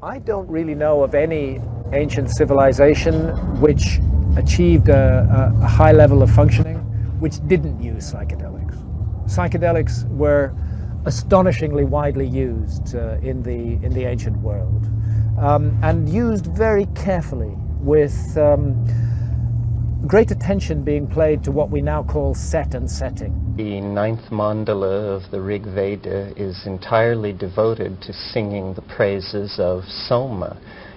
I don't really know of any ancient civilization which achieved a high level of functioning which didn't use psychedelics. Psychedelics were astonishingly widely used in the ancient world, and used very carefully, with great attention being paid to what we now call set and setting. The ninth mandala of the Rig Veda is entirely devoted to singing the praises of Soma,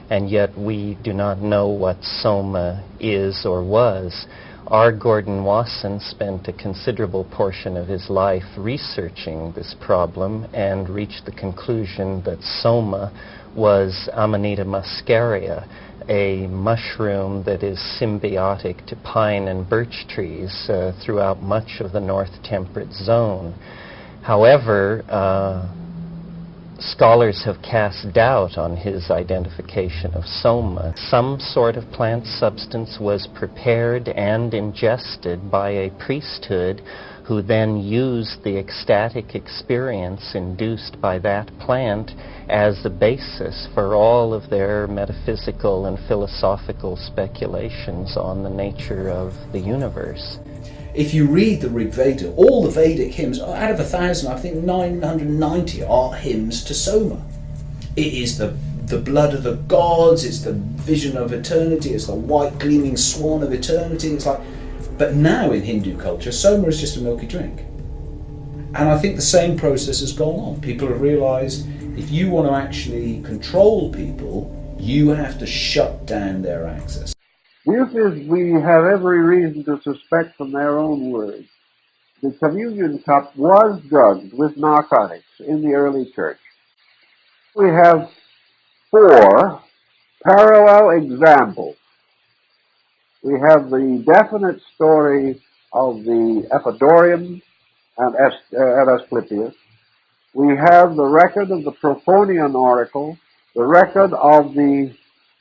and yet we do not know what Soma is or was. R. Gordon Wasson spent a considerable portion of his life researching this problem and reached the conclusion that Soma was Amanita muscaria, a mushroom that is symbiotic to pine and birch trees throughout much of the North Temperate Zone. However, scholars have cast doubt on his identification of Soma. Some sort of plant substance was prepared and ingested by a priesthood who then used the ecstatic experience induced by that plant as the basis for all of their metaphysical and philosophical speculations on the nature of the universe. If you read the Rig Veda, all the Vedic hymns, out of 1,000, I think 990 are hymns to Soma. It is the blood of the gods, it's the vision of eternity, it's the white gleaming swan of eternity. It's like, but now in Hindu culture, Soma is just a milky drink. And I think the same process has gone on. People have realised if you want to actually control people, you have to shut down their access. This is, we have every reason to suspect from their own words, the communion cup was drugged with narcotics in the early church. We have 4 parallel examples. We have the definite story of the Epidaurian and Asclepius. We have the record of the Prophonian oracle, the record of the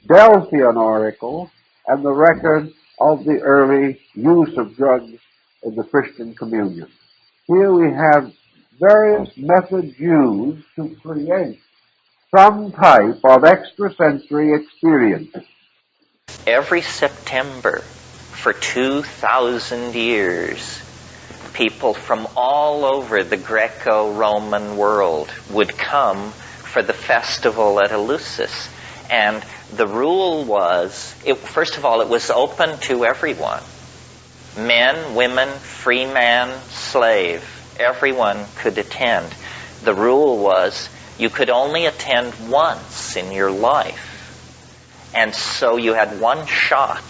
Delphian oracle, and the record of the early use of drugs in the Christian communion. Here we have various methods used to create some type of extrasensory experience. Every September for 2,000 years, people from all over the Greco-Roman world would come for the festival at Eleusis. And the rule was, first of all, it was open to everyone. Men, women, free man, slave, everyone could attend. The rule was you could only attend once in your life. And so you had one shot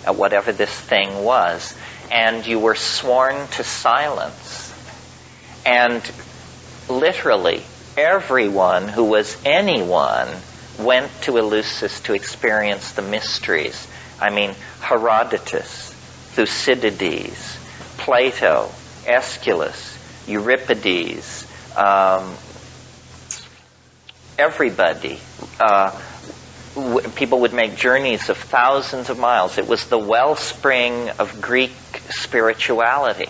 at whatever this thing was, and you were sworn to silence. And literally, everyone who was anyone went to Eleusis to experience the mysteries. I mean, Herodotus, Thucydides, Plato, Aeschylus, Euripides, everybody. People would make journeys of thousands of miles. It was the wellspring of Greek spirituality.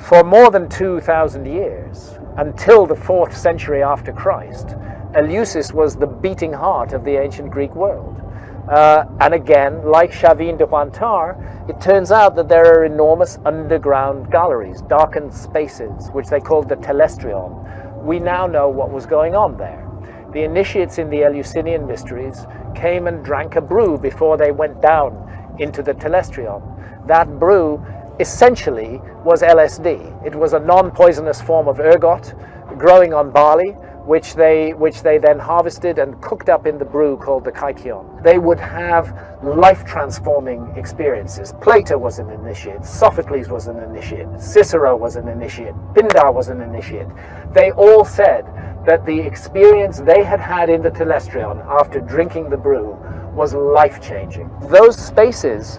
For more than 2,000 years, until the 4th century after Christ, Eleusis was the beating heart of the ancient Greek world. And again, like Chavin de Huantar, it turns out that there are enormous underground galleries, darkened spaces, which they called the telestrion. We now know what was going on there. The initiates in the Eleusinian mysteries came and drank a brew before they went down into the telestrion. That brew essentially was LSD. It was a non-poisonous form of ergot growing on barley, which they then harvested and cooked up in the brew called the kykeon. They would have life-transforming experiences. Plato was an initiate, Sophocles was an initiate, Cicero was an initiate, Pindar was an initiate. They all said that the experience they had had in the telestrion after drinking the brew was life-changing. Those spaces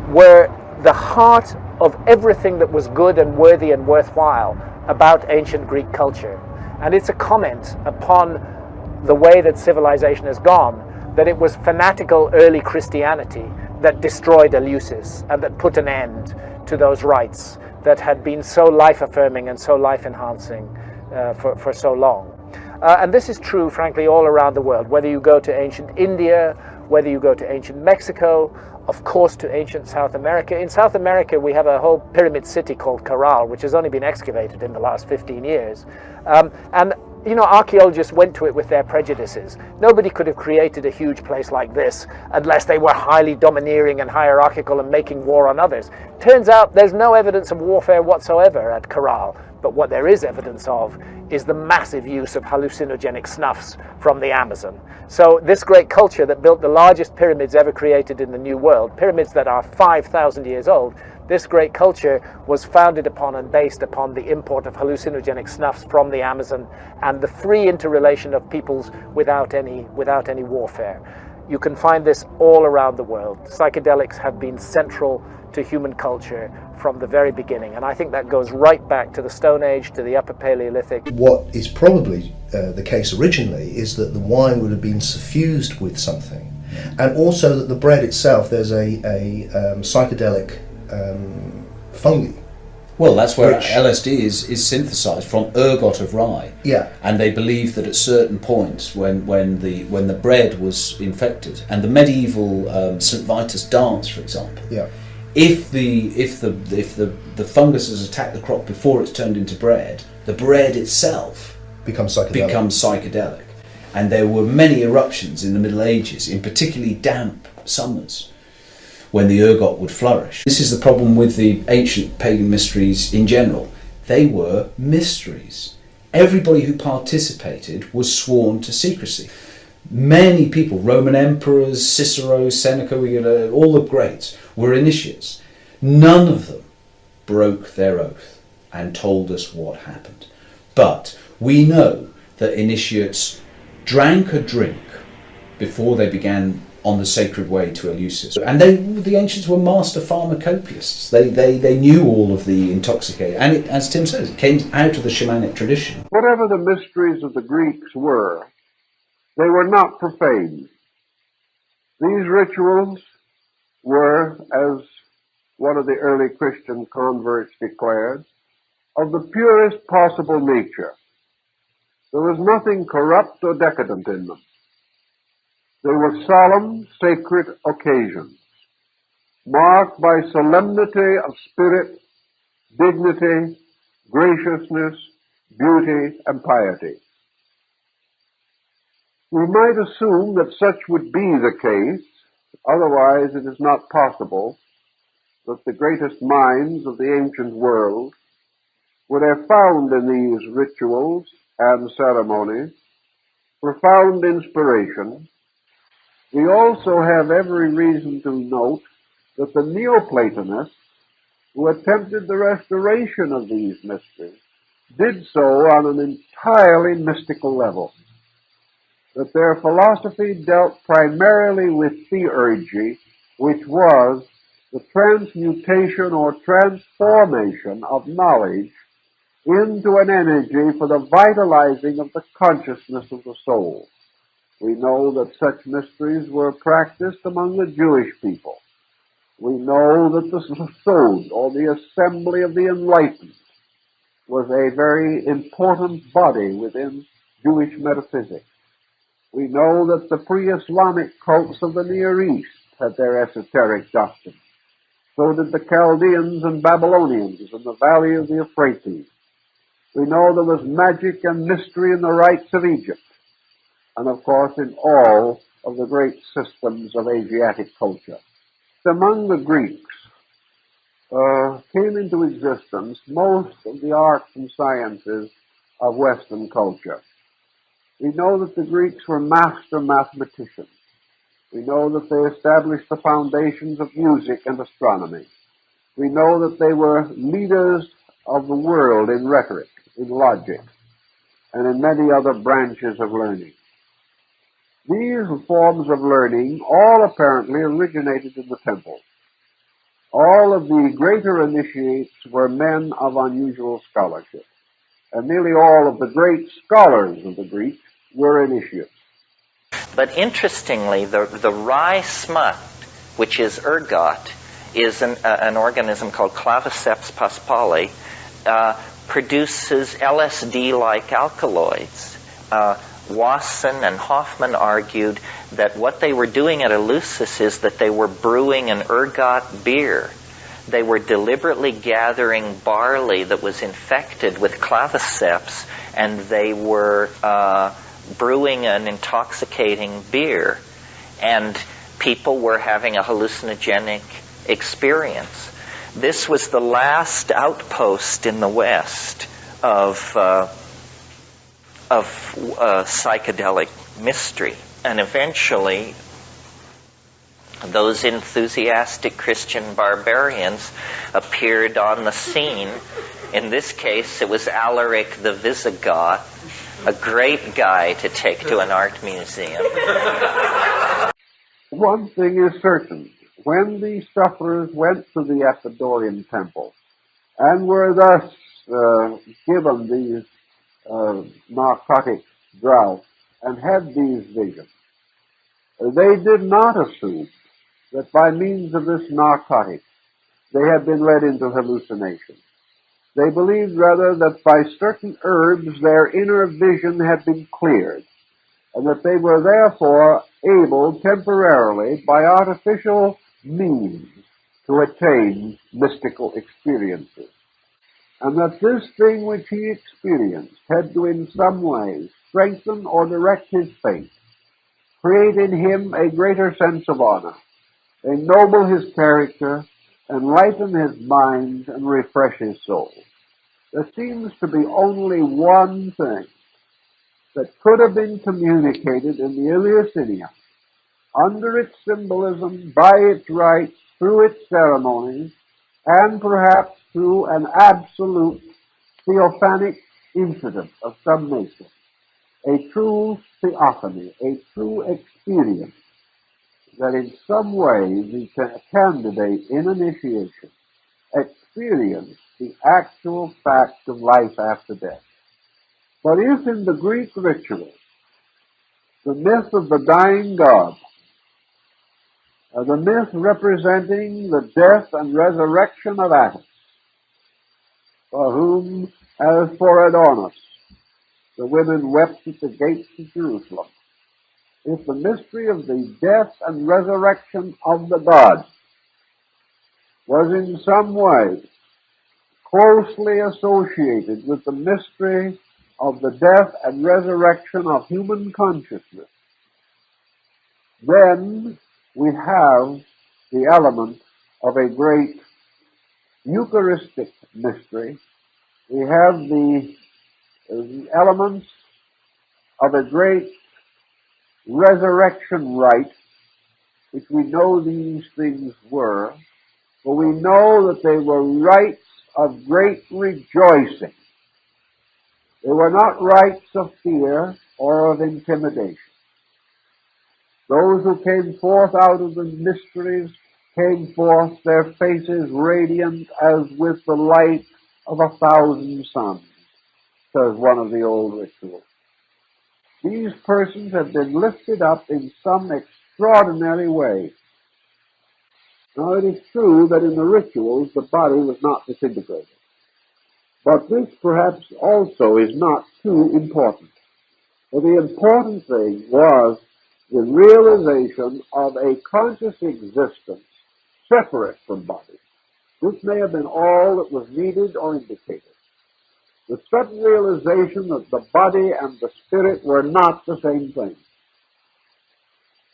were the heart of everything that was good and worthy and worthwhile about ancient Greek culture. And it's a comment upon the way that civilization has gone, that it was fanatical early Christianity that destroyed Eleusis and that put an end to those rites that had been so life-affirming and so life-enhancing for so long. And this is true, frankly, all around the world, whether you go to ancient India, whether you go to ancient Mexico, of course to ancient South America. In South America, we have a whole pyramid city called Caral, which has only been excavated in the last 15 years. And you know, archaeologists went to it with their prejudices. Nobody could have created a huge place like this unless they were highly domineering and hierarchical and making war on others. Turns out there's no evidence of warfare whatsoever at Caral, but what there is evidence of is the massive use of hallucinogenic snuffs from the Amazon. So this great culture that built the largest pyramids ever created in the New World, pyramids that are 5,000 years old, this great culture was founded upon and based upon the import of hallucinogenic snuffs from the Amazon and the free interrelation of peoples without any warfare. You can find this all around the world. Psychedelics have been central to human culture from the very beginning, and I think that goes right back to the Stone Age, to the Upper Paleolithic. What is probably the case originally is that the wine would have been suffused with something, and also that the bread itself, there's a psychedelic fungi. Well, that's where LSD is synthesized from ergot of rye. Yeah. And they believe that at certain points, when the bread was infected, and the medieval St. Vitus dance, for example, yeah, if the funguses attack the crop before it's turned into bread, the bread itself becomes psychedelic. And there were many eruptions in the Middle Ages, in particularly damp summers, when the ergot would flourish. This is the problem with the ancient pagan mysteries in general. They were mysteries. Everybody who participated was sworn to secrecy. Many people, Roman emperors, Cicero, Seneca, all the greats, were initiates. None of them broke their oath and told us what happened. But we know that initiates drank a drink before they began on the sacred way to Eleusis. And the ancients were master pharmacopiasts. They knew all of the intoxicating, and it, as Tim says, it came out of the shamanic tradition. Whatever the mysteries of the Greeks were, they were not profane. These rituals were, as one of the early Christian converts declared, of the purest possible nature. There was nothing corrupt or decadent in them. They were solemn, sacred occasions, marked by solemnity of spirit, dignity, graciousness, beauty, and piety. We might assume that such would be the case, otherwise it is not possible that the greatest minds of the ancient world would have found in these rituals and ceremonies profound inspiration. We also have every reason to note that the Neoplatonists, who attempted the restoration of these mysteries, did so on an entirely mystical level, that their philosophy dealt primarily with theurgy, which was the transmutation or transformation of knowledge into an energy for the vitalizing of the consciousness of the soul. We know that such mysteries were practiced among the Jewish people. We know that the Sod, or the Assembly of the Enlightened, was a very important body within Jewish metaphysics. We know that the pre-Islamic cults of the Near East had their esoteric doctrines. So did the Chaldeans and Babylonians in the valley of the Euphrates. We know there was magic and mystery in the rites of Egypt, and of course in all of the great systems of Asiatic culture. Among the Greeks came into existence most of the arts and sciences of Western culture. We know that the Greeks were master mathematicians. We know that they established the foundations of music and astronomy. We know that they were leaders of the world in rhetoric, in logic, and in many other branches of learning. These forms of learning all apparently originated in the temple. All of the greater initiates were men of unusual scholarship, and nearly all of the great scholars of the Greeks were initiates. But interestingly, the rye smut, which is ergot, is an organism called Claviceps paspali, produces LSD-like alkaloids. Wasson and Hoffman argued that what they were doing at Eleusis is that they were brewing an ergot beer. They were deliberately gathering barley that was infected with claviceps, and they were brewing an intoxicating beer. And people were having a hallucinogenic experience. This was the last outpost in the West of psychedelic mystery. And eventually, those enthusiastic Christian barbarians appeared on the scene. In this case, it was Alaric the Visigoth, a great guy to take to an art museum. One thing is certain. When the sufferers went to the Epidaurian temple and were thus given these narcotic droughts and had these visions, they did not assume that by means of this narcotic they had been led into hallucination. They believed rather that by certain herbs their inner vision had been cleared, and that they were therefore able temporarily, by artificial means, to attain mystical experiences. And that this thing which he experienced had to in some way strengthen or direct his faith, create in him a greater sense of honor, ennoble his character, enlighten his mind, and refresh his soul. There seems to be only one thing that could have been communicated in the Eleusinium, under its symbolism, by its rites, through its ceremonies, and perhaps through an absolute theophanic incident of some nature, a true theophany, a true experience, that in some way the candidate in initiation experienced the actual fact of life after death. But if in the Greek rituals, the myth of the dying god, the myth representing the death and resurrection of Attis, for whom, as for Adonis, the women wept at the gates of Jerusalem, if the mystery of the death and resurrection of the god was in some way closely associated with the mystery of the death and resurrection of human consciousness, then we have the element of a great Eucharistic mystery. We have the elements of a great resurrection rite, which we know these things were, but we know that they were rites of great rejoicing. They were not rites of fear or of intimidation. Those who came forth out of the mysteries came forth, their faces radiant as with the light of 1,000 suns, says one of the old rituals. These persons have been lifted up in some extraordinary way. Now, it is true that in the rituals the body was not disintegrated. But this perhaps also is not too important. For the important thing was the realization of a conscious existence separate from body. This may have been all that was needed or indicated. The sudden realization that the body and the spirit were not the same thing.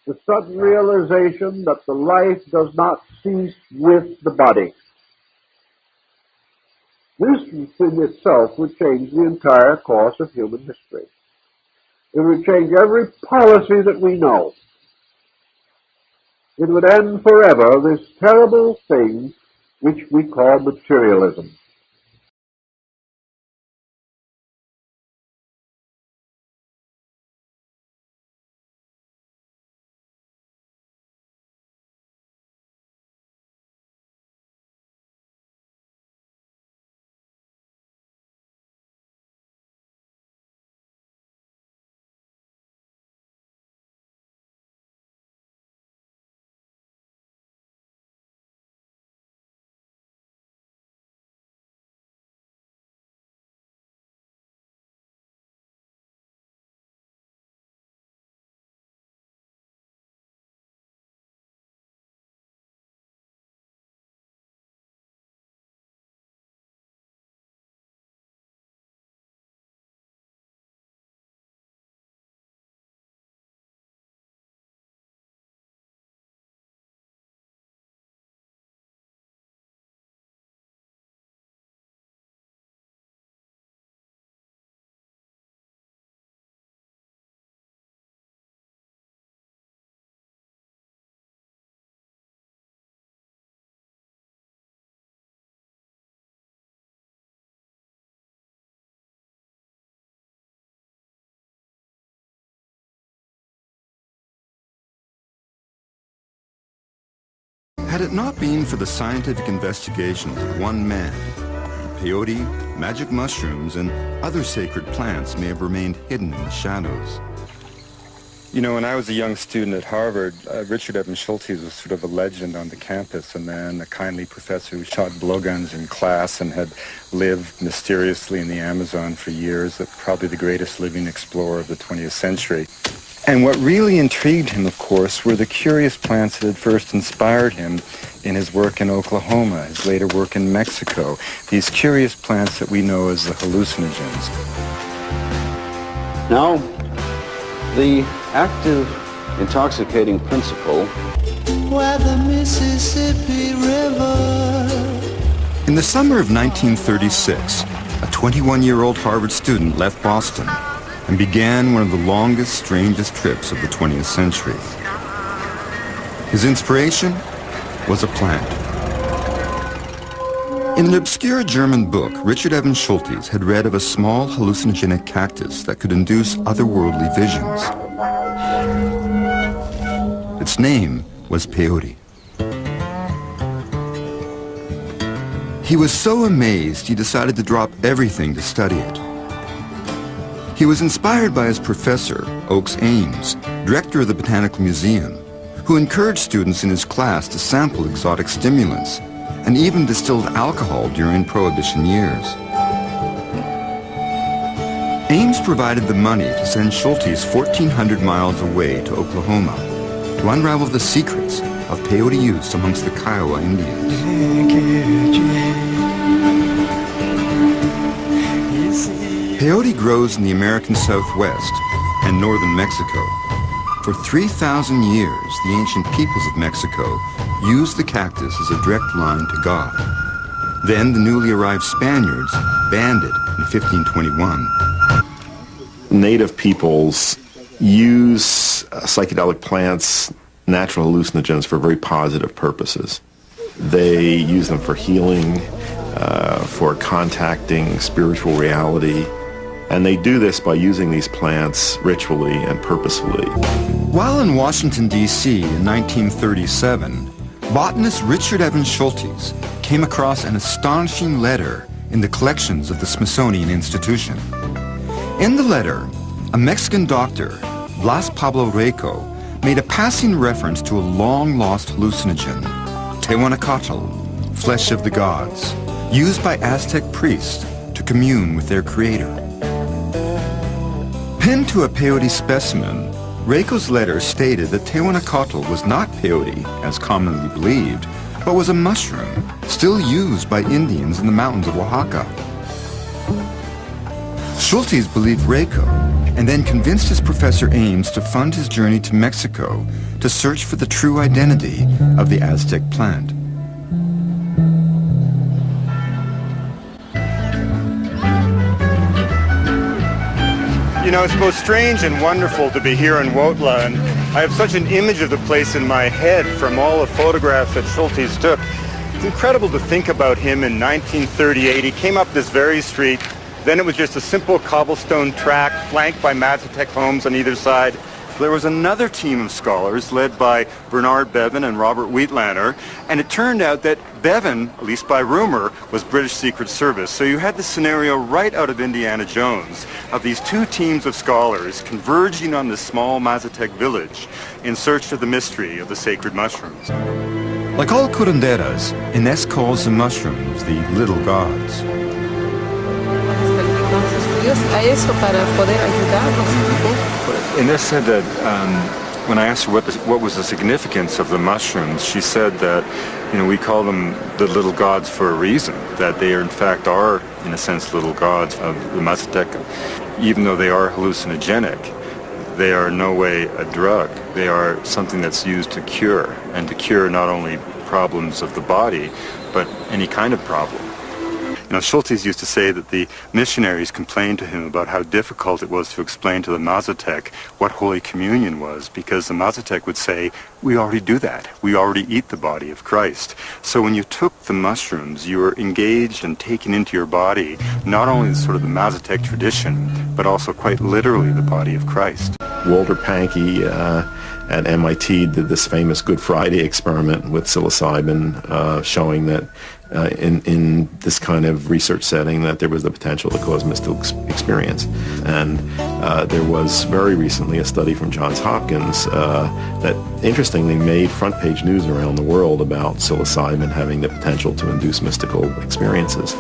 The sudden realization that the life does not cease with the body. This in itself would change the entire course of human history. It would change every policy that we know. It would end forever this terrible thing which we call materialism. Had it not been for the scientific investigations of one man, peyote, magic mushrooms, and other sacred plants may have remained hidden in the shadows. You know, when I was a young student at Harvard, Richard Evans Schultes was sort of a legend on the campus, a man, a kindly professor who shot blowguns in class and had lived mysteriously in the Amazon for years, probably the greatest living explorer of the 20th century. And what really intrigued him, of course, were the curious plants that had first inspired him in his work in Oklahoma, his later work in Mexico, these curious plants that we know as the hallucinogens. Now, the active intoxicating principle. Where the Mississippi River. In the summer of 1936, a 21-year-old Harvard student left Boston and began one of the longest, strangest trips of the 20th century. His inspiration was a plant. In an obscure German book, Richard Evans Schultes had read of a small hallucinogenic cactus that could induce otherworldly visions. Its name was peyote. He was so amazed he decided to drop everything to study it. He was inspired by his professor, Oakes Ames, director of the Botanical Museum, who encouraged students in his class to sample exotic stimulants and even distilled alcohol during Prohibition years. Ames provided the money to send Schultes 1,400 miles away to Oklahoma to unravel the secrets of peyote use amongst the Kiowa Indians. Peyote grows in the American Southwest and northern Mexico. For 3,000 years, the ancient peoples of Mexico used the cactus as a direct line to God. Then the newly arrived Spaniards banned it in 1521. Native peoples use psychedelic plants, natural hallucinogens, for very positive purposes. They use them for healing, for contacting spiritual reality, and they do this by using these plants ritually and purposefully. While in Washington, D.C. in 1937, botanist Richard Evans Schultes came across an astonishing letter in the collections of the Smithsonian Institution. In the letter, a Mexican doctor, Blas Pablo Rico, made a passing reference to a long-lost hallucinogen, Tehuacatl, flesh of the gods, used by Aztec priests to commune with their creator. Pinned to a peyote specimen, Rico's letter stated that Tehuacatl was not peyote, as commonly believed, but was a mushroom still used by Indians in the mountains of Oaxaca. Schultes believed Rico and then convinced his professor Ames to fund his journey to Mexico to search for the true identity of the Aztec plant. You know, it's both strange and wonderful to be here in Huautla, and I have such an image of the place in my head from all the photographs that Schultes took. It's incredible to think about him in 1938. He came up this very street. Then it was just a simple cobblestone track flanked by Mazatec homes on either side. There was another team of scholars led by Bernard Bevan and Robert Wheatlander, and it turned out that Bevan, at least by rumor, was British Secret Service. So you had the scenario right out of Indiana Jones of these two teams of scholars converging on this small Mazatec village in search of the mystery of the sacred mushrooms. Like all curanderas, Inés calls the mushrooms the little gods. Inés said that when I asked her what was the significance of the mushrooms, she said that, you know, we call them the little gods for a reason, that they in fact are, in a sense, little gods of the Mazatec. Even though they are hallucinogenic, they are in no way a drug. They are something that's used to cure, and to cure not only problems of the body, but any kind of problem. You know, Schultes used to say that the missionaries complained to him about how difficult it was to explain to the Mazatec what Holy Communion was, because the Mazatec would say, we already do that. We already eat the body of Christ. So when you took the mushrooms, you were engaged and taken into your body not only sort of the Mazatec tradition, but also quite literally the body of Christ. Walter Pankey at MIT did this famous Good Friday experiment with psilocybin, showing that in this kind of research setting that there was the potential to cause mystical experience. And there was very recently a study from Johns Hopkins that interestingly made front page news around the world about psilocybin having the potential to induce mystical experiences.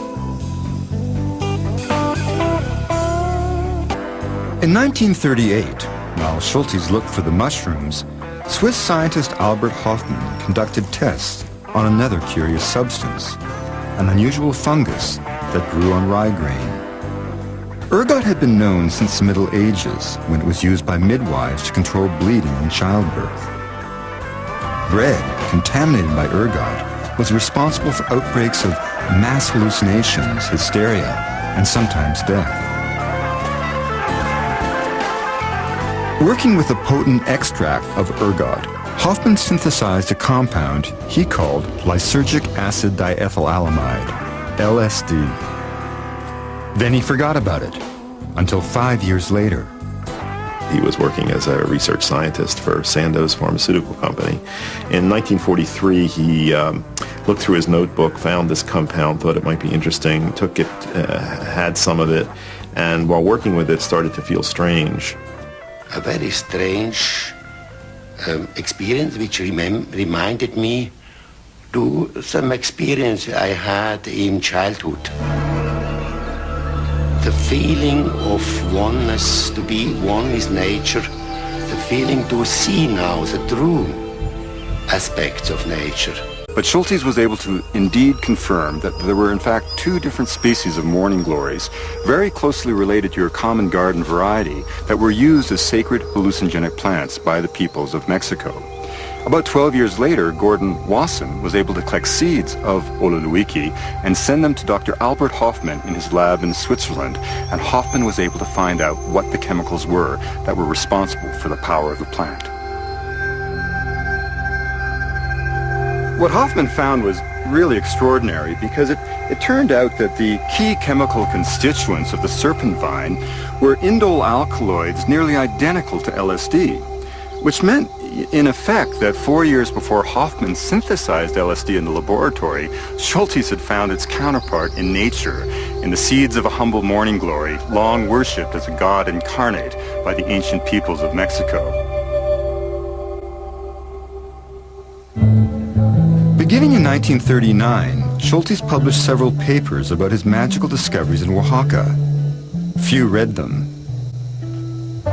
In 1938, while Schultes looked for the mushrooms, Swiss scientist Albert Hofmann conducted tests on another curious substance, an unusual fungus that grew on rye grain. Ergot had been known since the Middle Ages, when it was used by midwives to control bleeding in childbirth. Bread contaminated by ergot was responsible for outbreaks of mass hallucinations, hysteria, and sometimes death. Working with a potent extract of ergot, Hofmann synthesized a compound he called lysergic acid diethylamide, LSD. Then he forgot about it, until 5 years later. He was working as a research scientist for Sandoz Pharmaceutical Company. In 1943, he looked through his notebook, found this compound, thought it might be interesting, took it, had some of it, and while working with it, started to feel strange. A very strange experience which reminded me to some experience I had in childhood. The feeling of oneness, to be one with nature, the feeling to see now the true aspects of nature. But Schultes was able to indeed confirm that there were in fact two different species of morning glories, very closely related to your common garden variety, that were used as sacred hallucinogenic plants by the peoples of Mexico. About 12 years later, Gordon Wasson was able to collect seeds of Ololuiki and send them to Dr. Albert Hofmann in his lab in Switzerland, and Hofmann was able to find out what the chemicals were that were responsible for the power of the plant. What Hofmann found was really extraordinary because it turned out that the key chemical constituents of the serpent vine were indole alkaloids nearly identical to LSD, which meant in effect that 4 years before Hofmann synthesized LSD in the laboratory, Schultes had found its counterpart in nature, in the seeds of a humble morning glory, long worshipped as a god incarnate by the ancient peoples of Mexico. Beginning in 1939, Schultes published several papers about his magical discoveries in Oaxaca. Few read them.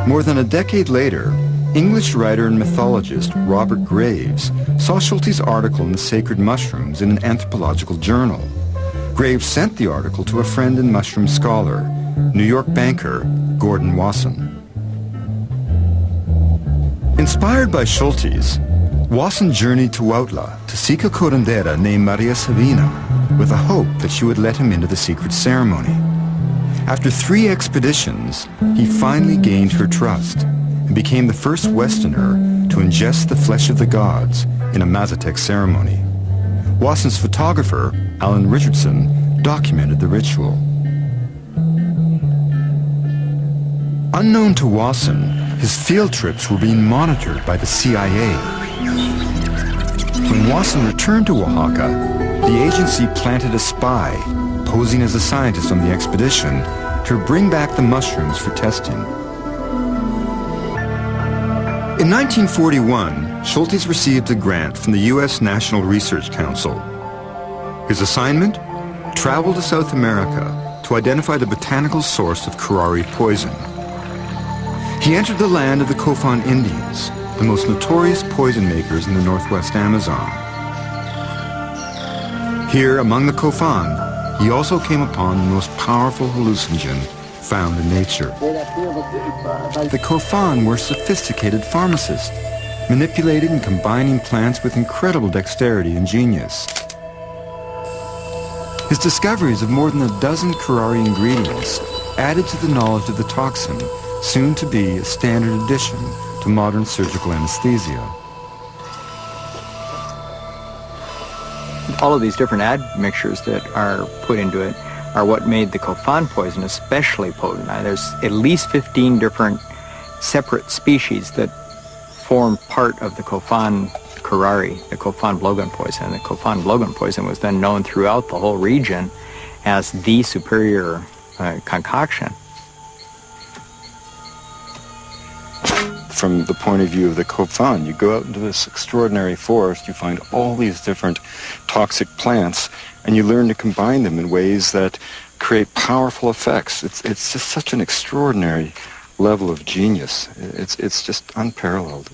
More than a decade later, English writer and mythologist Robert Graves saw Schultes' article in the Sacred Mushrooms in an anthropological journal. Graves sent the article to a friend and mushroom scholar, New York banker Gordon Wasson. Inspired by Schultes, Wasson journeyed to Huautla to seek a curandera named Maria Sabina with the hope that she would let him into the secret ceremony. After 3 expeditions, he finally gained her trust and became the first Westerner to ingest the flesh of the gods in a Mazatec ceremony. Wasson's photographer, Alan Richardson, documented the ritual. Unknown to Wasson, his field trips were being monitored by the CIA. When Wasson returned to Oaxaca, the agency planted a spy, posing as a scientist on the expedition, to bring back the mushrooms for testing. In 1941, Schultes received a grant from the U.S. National Research Council. His assignment? Travel to South America to identify the botanical source of curare poison. He entered the land of the Kofan Indians, the most notorious poison makers in the northwest Amazon. Here, among the Kofan, he also came upon the most powerful hallucinogen found in nature. The Kofan were sophisticated pharmacists, manipulating and combining plants with incredible dexterity and genius. His discoveries of more than a dozen curare ingredients added to the knowledge of the toxin, soon to be a standard addition to modern surgical anesthesia. All of these different admixtures that are put into it are what made the Kofan poison especially potent. There's at least 15 different separate species that formed part of the Kofan curare, the Kofan blowgun poison. The Kofan blowgun poison was then known throughout the whole region as the superior concoction. From the point of view of the Kofan, you go out into this extraordinary forest, you find all these different toxic plants, and you learn to combine them in ways that create powerful effects. It's just such an extraordinary level of genius. It's just unparalleled.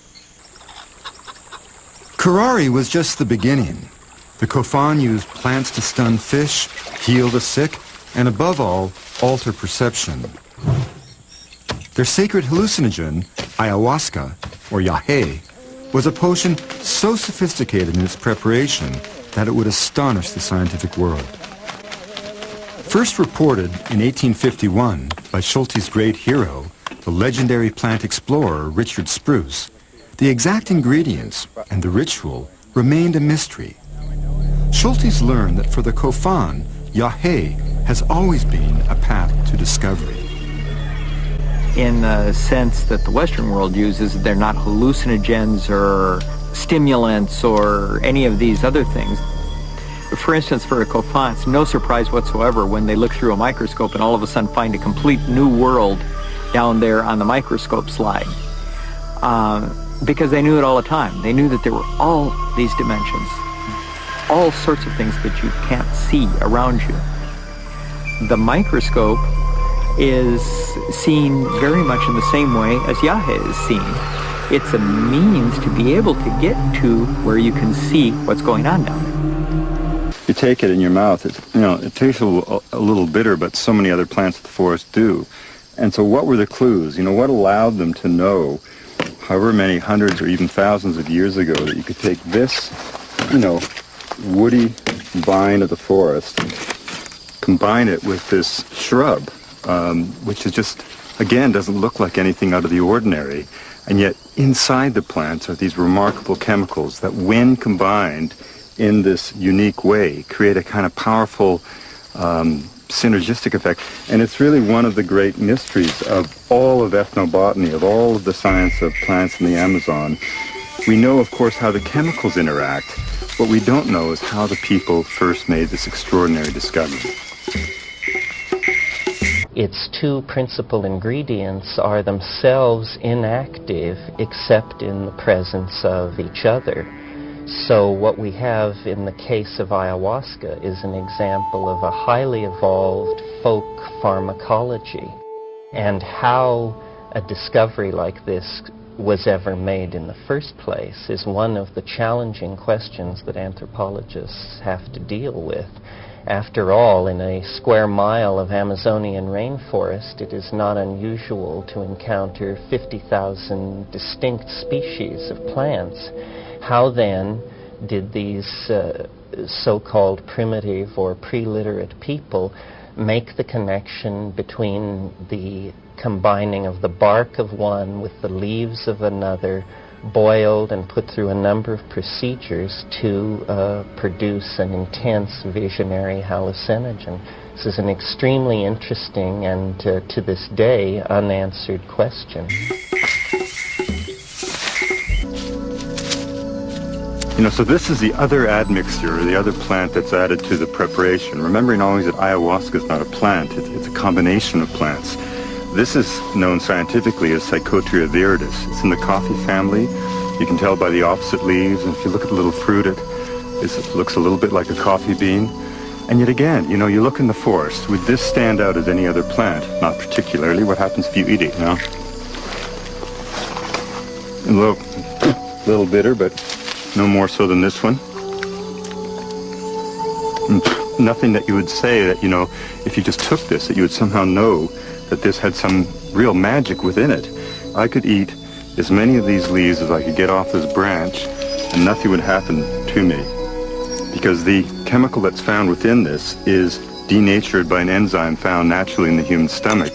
Curare was just the beginning. The Kofan used plants to stun fish, heal the sick, and above all, alter perception. Their sacred hallucinogen, ayahuasca, or yahe, was a potion so sophisticated in its preparation that it would astonish the scientific world. First reported in 1851 by Schulte's great hero, the legendary plant explorer Richard Spruce, the exact ingredients and the ritual remained a mystery. Schultes learned that for the Kofan, yahe has always been a path to discovery. In the sense that the Western world uses, they're not hallucinogens or stimulants or any of these other things. For instance, for a Kofan, it's no surprise whatsoever when they look through a microscope and all of a sudden find a complete new world down there on the microscope slide. Because they knew it all the time. They knew that there were all these dimensions, all sorts of things that you can't see around you. The microscope is seen very much in the same way as yahe is seen. It's a means to be able to get to where you can see what's going on down there. You take it in your mouth, it tastes a little bitter, but so many other plants of the forest do. And so what were the clues? What allowed them to know, however many hundreds or even thousands of years ago, that you could take this, woody vine of the forest, combine it with this shrub, which is just, again, doesn't look like anything out of the ordinary. And yet inside the plants are these remarkable chemicals that, when combined in this unique way, create a kind of powerful synergistic effect. And it's really one of the great mysteries of all of ethnobotany, of all of the science of plants in the Amazon. We know, of course, how the chemicals interact. What we don't know is how the people first made this extraordinary discovery. Its two principal ingredients are themselves inactive except in the presence of each other. So what we have in the case of ayahuasca is an example of a highly evolved folk pharmacology. And how a discovery like this was ever made in the first place is one of the challenging questions that anthropologists have to deal with. After all, in a square mile of Amazonian rainforest, it is not unusual to encounter 50,000 distinct species of plants. How then did these so-called primitive or pre-literate people make the connection between the combining of the bark of one with the leaves of another, boiled and put through a number of procedures to produce an intense visionary hallucinogen? This is an extremely interesting and, to this day, unanswered question. So this is the other admixture, or the other plant that's added to the preparation. Remembering always that ayahuasca is not a plant, it's a combination of plants. This is known scientifically as Psychotria viridis. It's in the coffee family. You can tell by the opposite leaves, and if you look at the little fruit, it looks a little bit like a coffee bean. And yet again, you look in the forest, would this stand out as any other plant? Not particularly. What happens if you eat it, A little bitter, but no more so than this one. Nothing that you would say that, if you just took this, that you would somehow know that this had some real magic within it. I could eat as many of these leaves as I could get off this branch, and nothing would happen to me. Because the chemical that's found within this is denatured by an enzyme found naturally in the human stomach.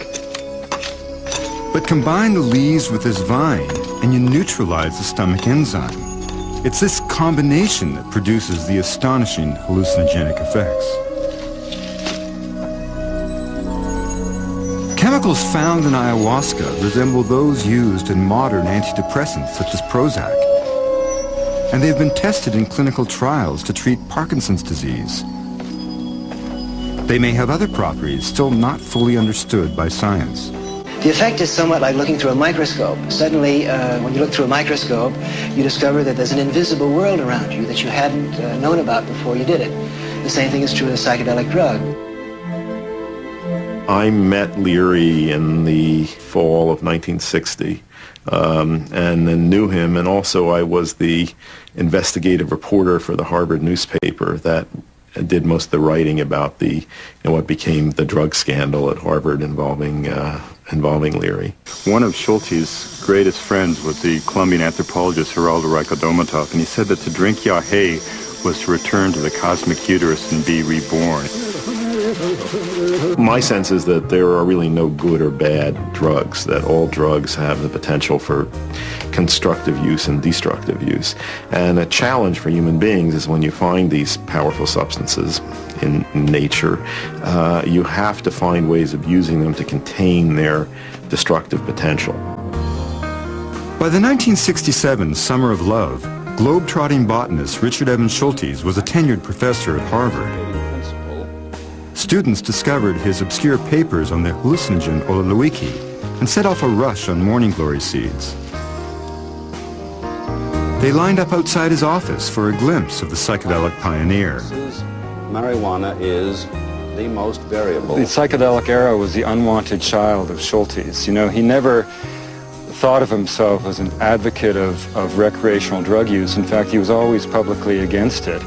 But combine the leaves with this vine, and you neutralize the stomach enzyme. It's this combination that produces the astonishing hallucinogenic effects. chemicals found in ayahuasca resemble those used in modern antidepressants such as Prozac, and they've been tested in clinical trials to treat Parkinson's disease. They may have other properties still not fully understood by science. The effect is somewhat like looking through a microscope. Suddenly, when you look through a microscope, you discover that there's an invisible world around you that you hadn't known about before you did it. The same thing is true with a psychedelic drug. I met Leary in the fall of 1960 and then knew him, and also I was the investigative reporter for the Harvard newspaper that did most of the writing about the, what became the drug scandal at Harvard involving Leary. One of Schultes' greatest friends was the Colombian anthropologist Geraldo Raicodomatov, and he said that to drink yahe was to return to the cosmic uterus and be reborn. My sense is that there are really no good or bad drugs, that all drugs have the potential for constructive use and destructive use. And a challenge for human beings is when you find these powerful substances in nature, you have to find ways of using them to contain their destructive potential. By the 1967 Summer of Love, globe-trotting botanist Richard Evans Schultes was a tenured professor at Harvard. Students discovered his obscure papers on the hallucinogen ololoiki and set off a rush on morning glory seeds. They lined up outside his office for a glimpse of the psychedelic pioneer. Marijuana is the most variable. The psychedelic era was the unwanted child of Schultes. You know, he never thought of himself as an advocate of recreational drug use. In fact, he was always publicly against it.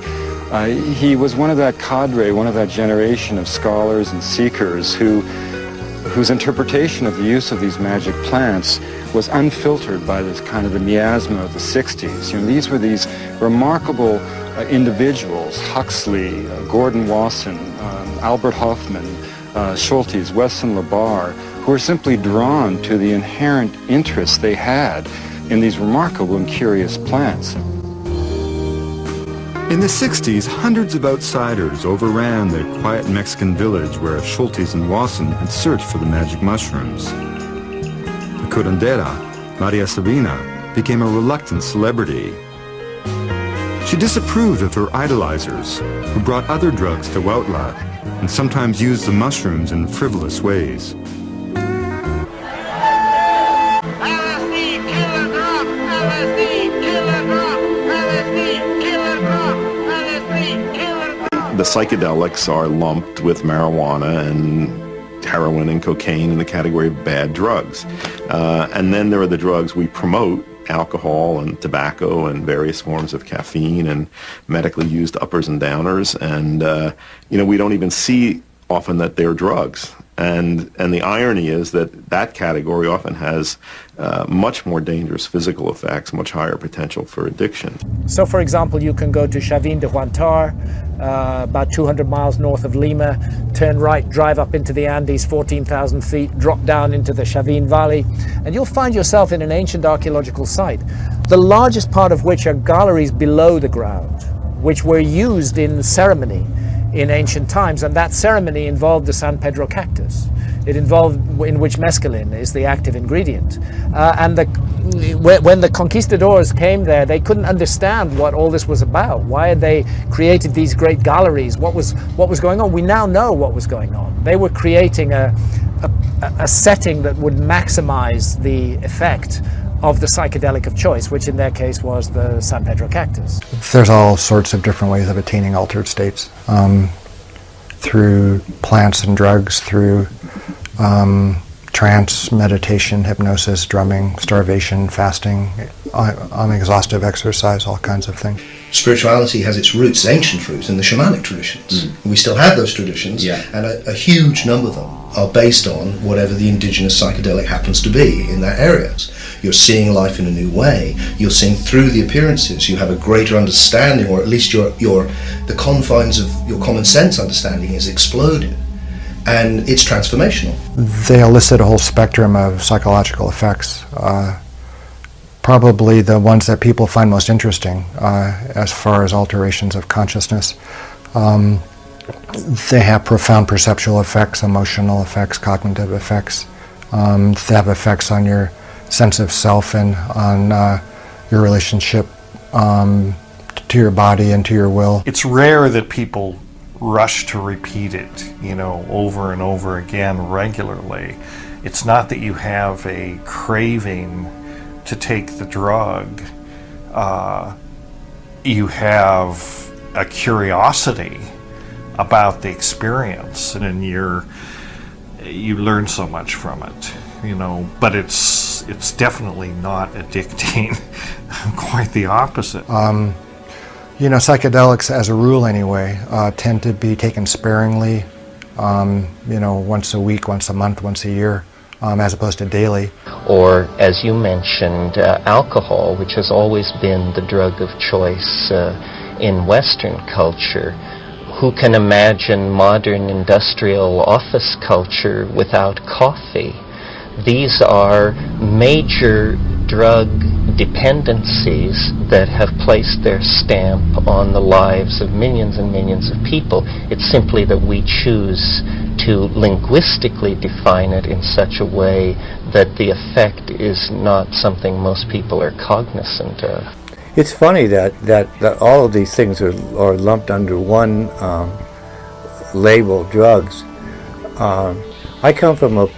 He was one of that cadre, one of that generation of scholars and seekers whose interpretation of the use of these magic plants was unfiltered by this kind of the miasma of the 60s. You know, these were these remarkable individuals, Huxley, Gordon Wasson, Albert Hoffman, Schultes, Weston LaBarre, who were simply drawn to the inherent interest they had in these remarkable and curious plants. In the 60s, hundreds of outsiders overran the quiet Mexican village where Schultes and Wasson had searched for the magic mushrooms. The curandera, Maria Sabina, became a reluctant celebrity. She disapproved of her idolizers, who brought other drugs to Huautla and sometimes used the mushrooms in frivolous ways. The psychedelics are lumped with marijuana and heroin and cocaine in the category of bad drugs. And then there are the drugs we promote, alcohol and tobacco and various forms of caffeine and medically used uppers and downers. And, we don't even see often that they're drugs. And the irony is that that category often has much more dangerous physical effects, much higher potential for addiction. So, for example, you can go to Chavin de Huantar, about 200 miles north of Lima, turn right, drive up into the Andes, 14,000 feet, drop down into the Chavin Valley, and you'll find yourself in an ancient archaeological site, the largest part of which are galleries below the ground, which were used in ceremony in ancient times, and that ceremony involved the San Pedro cactus. It involved, in which mescaline is the active ingredient. When the conquistadors came there, they couldn't understand what all this was about. Why had they created these great galleries? What was going on? We now know what was going on. They were creating a setting that would maximize the effect of the psychedelic of choice, which in their case was the San Pedro cactus. There's all sorts of different ways of attaining altered states, through plants and drugs, through trance, meditation, hypnosis, drumming, starvation, fasting, unexhaustive exercise, all kinds of things. Spirituality has its roots, ancient roots, in the shamanic traditions. We still have those traditions, and a huge number of them are based on whatever the indigenous psychedelic happens to be in their areas. You're seeing life in a new way. You're seeing through the appearances. You have a greater understanding, or at least the confines of your common sense understanding is exploded, and it's transformational. They elicit a whole spectrum of psychological effects. Probably the ones that people find most interesting as far as alterations of consciousness. They have profound perceptual effects, emotional effects, cognitive effects, to have effects on your sense of self and on your relationship to your body and to your will. It's rare that people rush to repeat it, you know, over and over again regularly. It's not that you have a craving to take the drug. You have a curiosity about the experience, and then you learn so much from it, you know. But it's definitely not addicting. Quite the opposite. You know, psychedelics, as a rule anyway, tend to be taken sparingly. You know, once a week, once a month, once a year, as opposed to daily. Or, as you mentioned, alcohol, which has always been the drug of choice in Western culture. Who can imagine modern industrial office culture without coffee? These are major drug dependencies that have placed their stamp on the lives of millions and millions of people. It's simply that we choose to linguistically define it in such a way that the effect is not something most people are cognizant of. It's funny that all of these things are lumped under one label, drugs. I come from a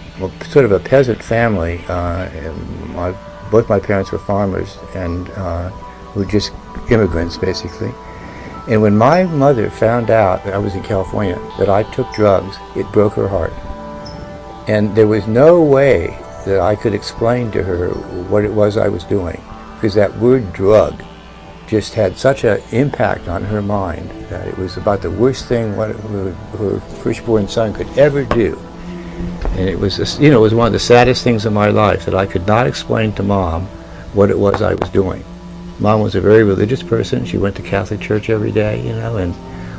sort of a peasant family. Both my parents were farmers and were just immigrants, basically. And when my mother found out that I was in California, that I took drugs, it broke her heart. And there was no way that I could explain to her what it was I was doing, because that word drug just had such an impact on her mind that it was about the worst thing what her firstborn son could ever do. And it was just, you know, it was one of the saddest things in my life that I could not explain to Mom what it was I was doing. Mom was a very religious person. She went to Catholic church every day, you know, and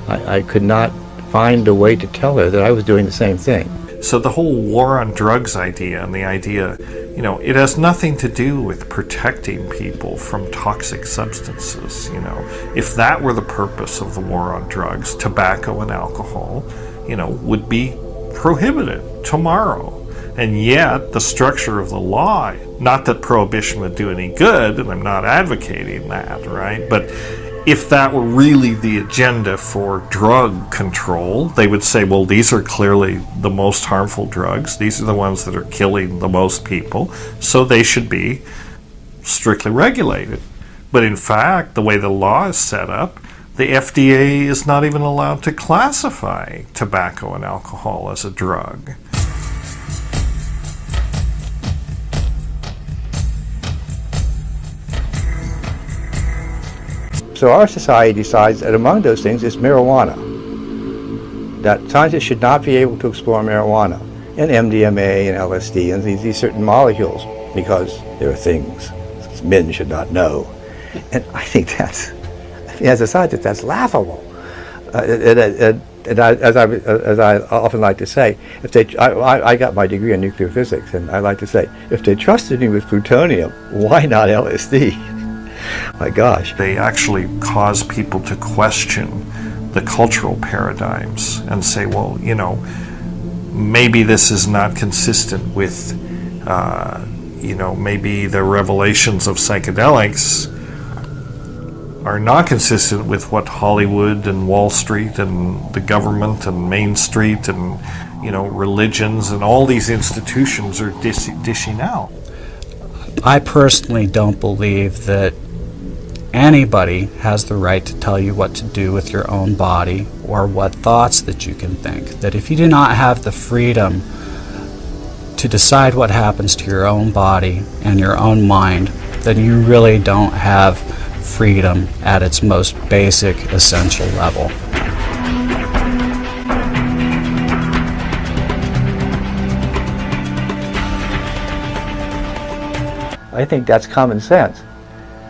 I could not find a way to tell her that I was doing the same thing. So the whole war on drugs idea, and the idea, you know, it has nothing to do with protecting people from toxic substances, you know. If that were the purpose of the war on drugs, tobacco and alcohol, you know, would be prohibited tomorrow. And yet the structure of the law, not that prohibition would do any good, and I'm not advocating that, right? But if that were really the agenda for drug control, they would say, well, these are clearly the most harmful drugs. These are the ones that are killing the most people, so they should be strictly regulated. But in fact, the way the law is set up, the FDA is not even allowed to classify tobacco and alcohol as a drug. So our society decides that among those things is marijuana. That scientists should not be able to explore marijuana and MDMA and LSD and these certain molecules because there are things men should not know. And I think that's, as a scientist, that's laughable. And as I often like to say, if they, I got my degree in nuclear physics, and I like to say, if they trusted me with plutonium, why not LSD? My gosh. They actually cause people to question the cultural paradigms and say, well, you know, maybe this is not consistent with, you know, maybe the revelations of psychedelics are not consistent with what Hollywood and Wall Street and the government and Main Street and, you know, religions and all these institutions are dishing out. I personally don't believe that anybody has the right to tell you what to do with your own body or what thoughts that you can think. That if you do not have the freedom to decide what happens to your own body and your own mind, then you really don't have freedom at its most basic, essential level. I think that's common sense.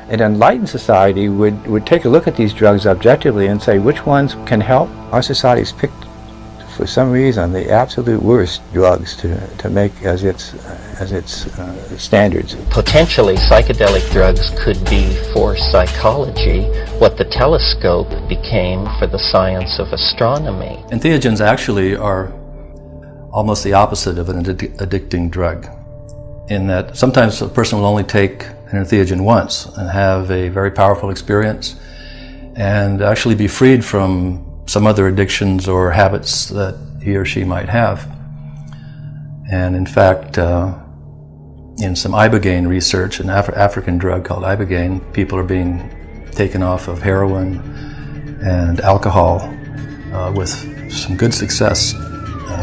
An enlightened society would take a look at these drugs objectively and say which ones can help. Our society's picked, for some reason, the absolute worst drugs to make as its standards. Potentially, psychedelic drugs could be for psychology what the telescope became for the science of astronomy. Entheogens actually are almost the opposite of an addicting drug, in that sometimes a person will only take an entheogen once and have a very powerful experience and actually be freed from some other addictions or habits that he or she might have. And in fact, in some ibogaine research, an African drug called ibogaine, people are being taken off of heroin and alcohol with some good success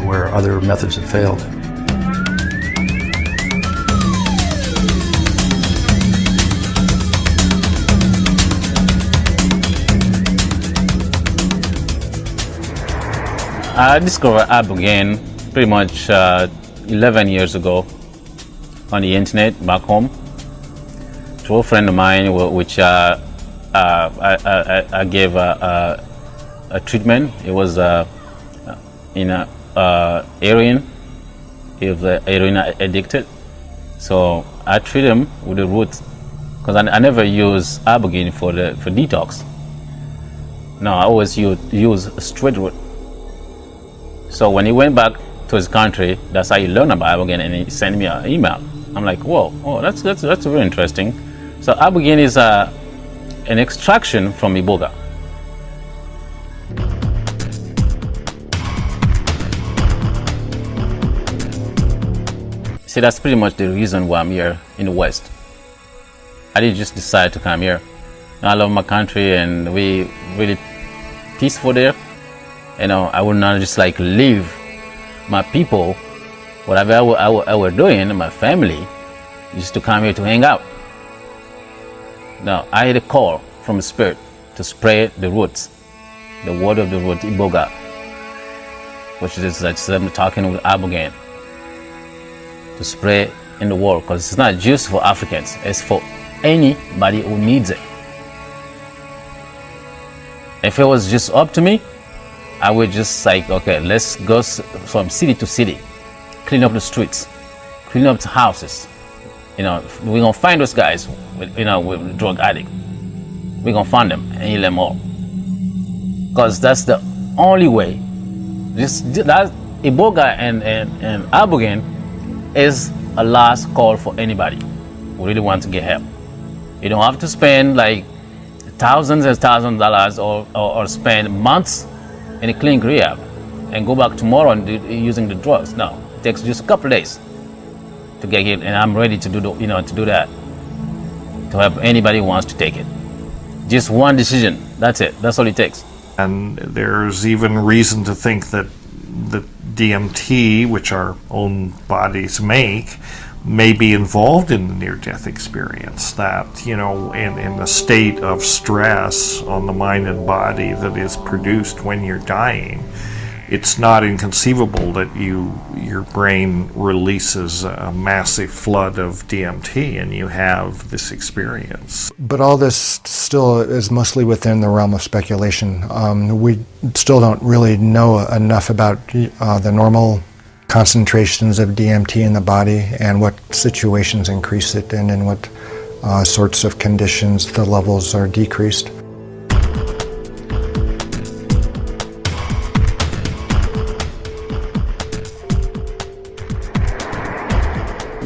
where other methods have failed. I discovered ibogaine pretty much 11 years ago on the internet back home through a friend of mine, which I gave a treatment. It was heroin. He was heroin addicted, so I treat him with the roots because I never use ibogaine for detox. No, I always use straight root. So when he went back to his country, that's how he learned about ibogaine, and he sent me an email. I'm like, whoa, oh, that's very interesting. So ibogaine is an extraction from iboga. See, that's pretty much the reason why I'm here in the West. I didn't just decide to come here. I love my country, and we really peaceful there. You know, I would not just like leave my people, whatever I were doing, my family, just to come here to hang out. Now, I had a call from the Spirit to spread the roots, the word of the root, iboga, which is that's them talking with ibogaine, to spread in the world, because it's not just for Africans, it's for anybody who needs it. If it was just up to me, I would just like, okay, let's go from city to city, clean up the streets, clean up the houses. You know, we're gonna find those guys, with drug addict. We're gonna find them and heal them all. Because that's the only way. That iboga and ibogaine is a last call for anybody who really wants to get help. You don't have to spend like thousands and thousands of dollars or spend months in a clinic rehab and go back tomorrow and using the drugs. No, it takes just a couple of days to get it, and I'm ready to do that, to help anybody who wants to take it. Just one decision, that's it, that's all it takes. And there's even reason to think that the DMT, which our own bodies make, may be involved in the near-death experience, that, you know, in the state of stress on the mind and body that is produced when you're dying, it's not inconceivable that your brain releases a massive flood of DMT and you have this experience. But all this still is mostly within the realm of speculation. We still don't really know enough about the normal concentrations of DMT in the body and what situations increase it and in what sorts of conditions the levels are decreased.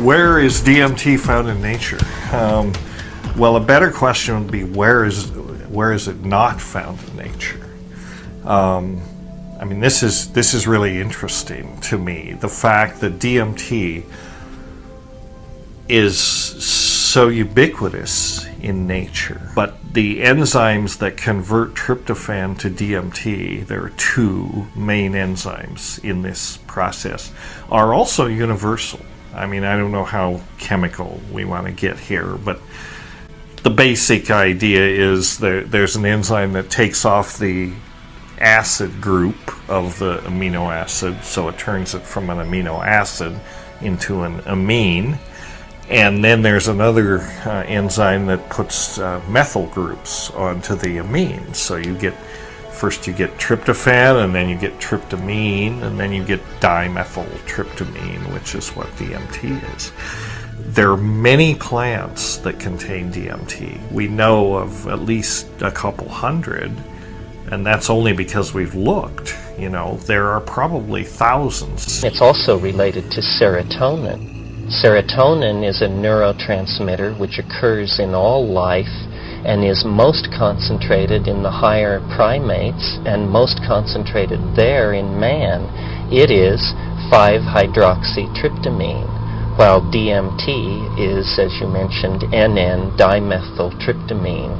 Where is DMT found in nature? Well, a better question would be where is it not found in nature? I mean, this is really interesting to me. The fact that DMT is so ubiquitous in nature, but the enzymes that convert tryptophan to DMT, there are two main enzymes in this process, are also universal. I mean, I don't know how chemical we want to get here, but the basic idea is there's an enzyme that takes off the acid group of the amino acid, so it turns it from an amino acid into an amine, and then there's another enzyme that puts methyl groups onto the amine. So first you get tryptophan, and then you get tryptamine, and then you get dimethyltryptamine, which is what DMT is. There are many plants that contain DMT. We know of at least a couple hundred, and that's only because we've looked. You know, there are probably thousands. It's also related to serotonin. Serotonin is a neurotransmitter which occurs in all life and is most concentrated in the higher primates and most concentrated there in man. It is 5-hydroxytryptamine, while DMT is, as you mentioned, NN-dimethyltryptamine.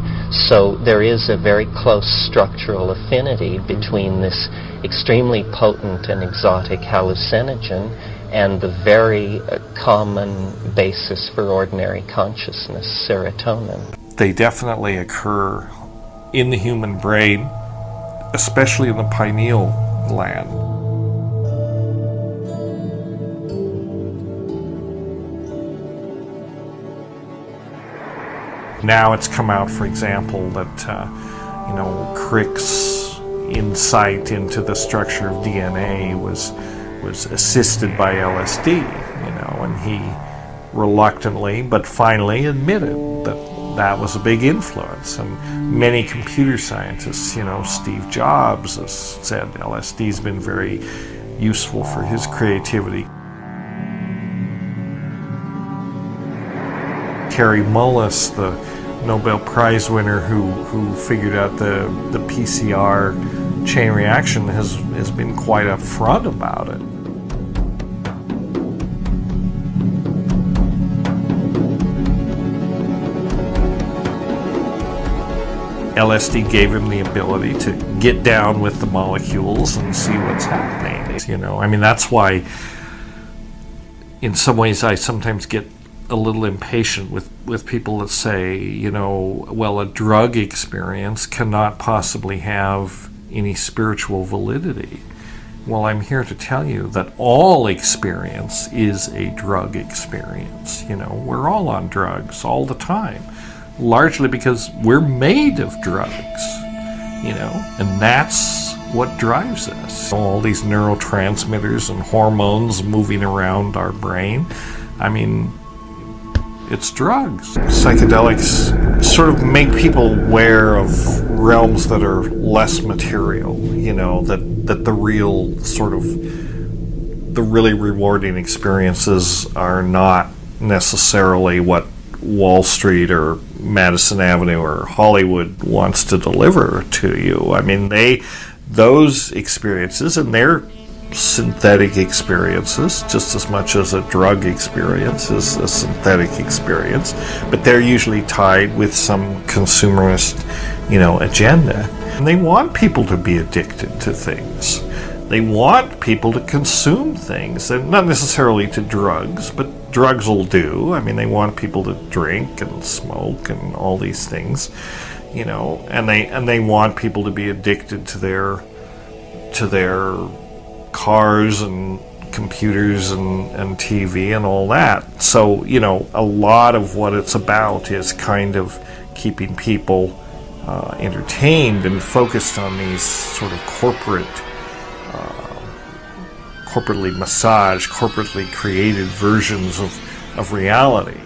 So there is a very close structural affinity between this extremely potent and exotic hallucinogen and the very common basis for ordinary consciousness, serotonin. They definitely occur in the human brain, especially in the pineal gland. Now it's come out, for example, that Crick's insight into the structure of DNA was assisted by LSD, and he reluctantly but finally admitted that was a big influence. And many computer scientists, Steve Jobs has said LSD's been very useful for his creativity. Kary Mullis, the Nobel Prize winner who figured out the PCR chain reaction, has been quite upfront about it. LSD gave him the ability to get down with the molecules and see what's happening. That's why in some ways I sometimes get a little impatient with people that say, well, a drug experience cannot possibly have any spiritual validity. Well, I'm here to tell you that all experience is a drug experience. We're all on drugs all the time, largely because we're made of drugs, and that's what drives us. All these neurotransmitters and hormones moving around our brain, it's drugs. Psychedelics sort of make people aware of realms that are less material, that the real sort of, the really rewarding experiences are not necessarily what Wall Street or Madison Avenue or Hollywood wants to deliver to you. Those experiences, and they're synthetic experiences just as much as a drug experience is a synthetic experience, but they're usually tied with some consumerist, agenda. And they want people to be addicted to things. They want people to consume things, and not necessarily to drugs, but drugs will do. They want people to drink and smoke and all these things, and they want people to be addicted to their cars and computers and TV and all that. So, a lot of what it's about is kind of keeping people entertained and focused on these sort of corporately massaged, corporately created versions of reality.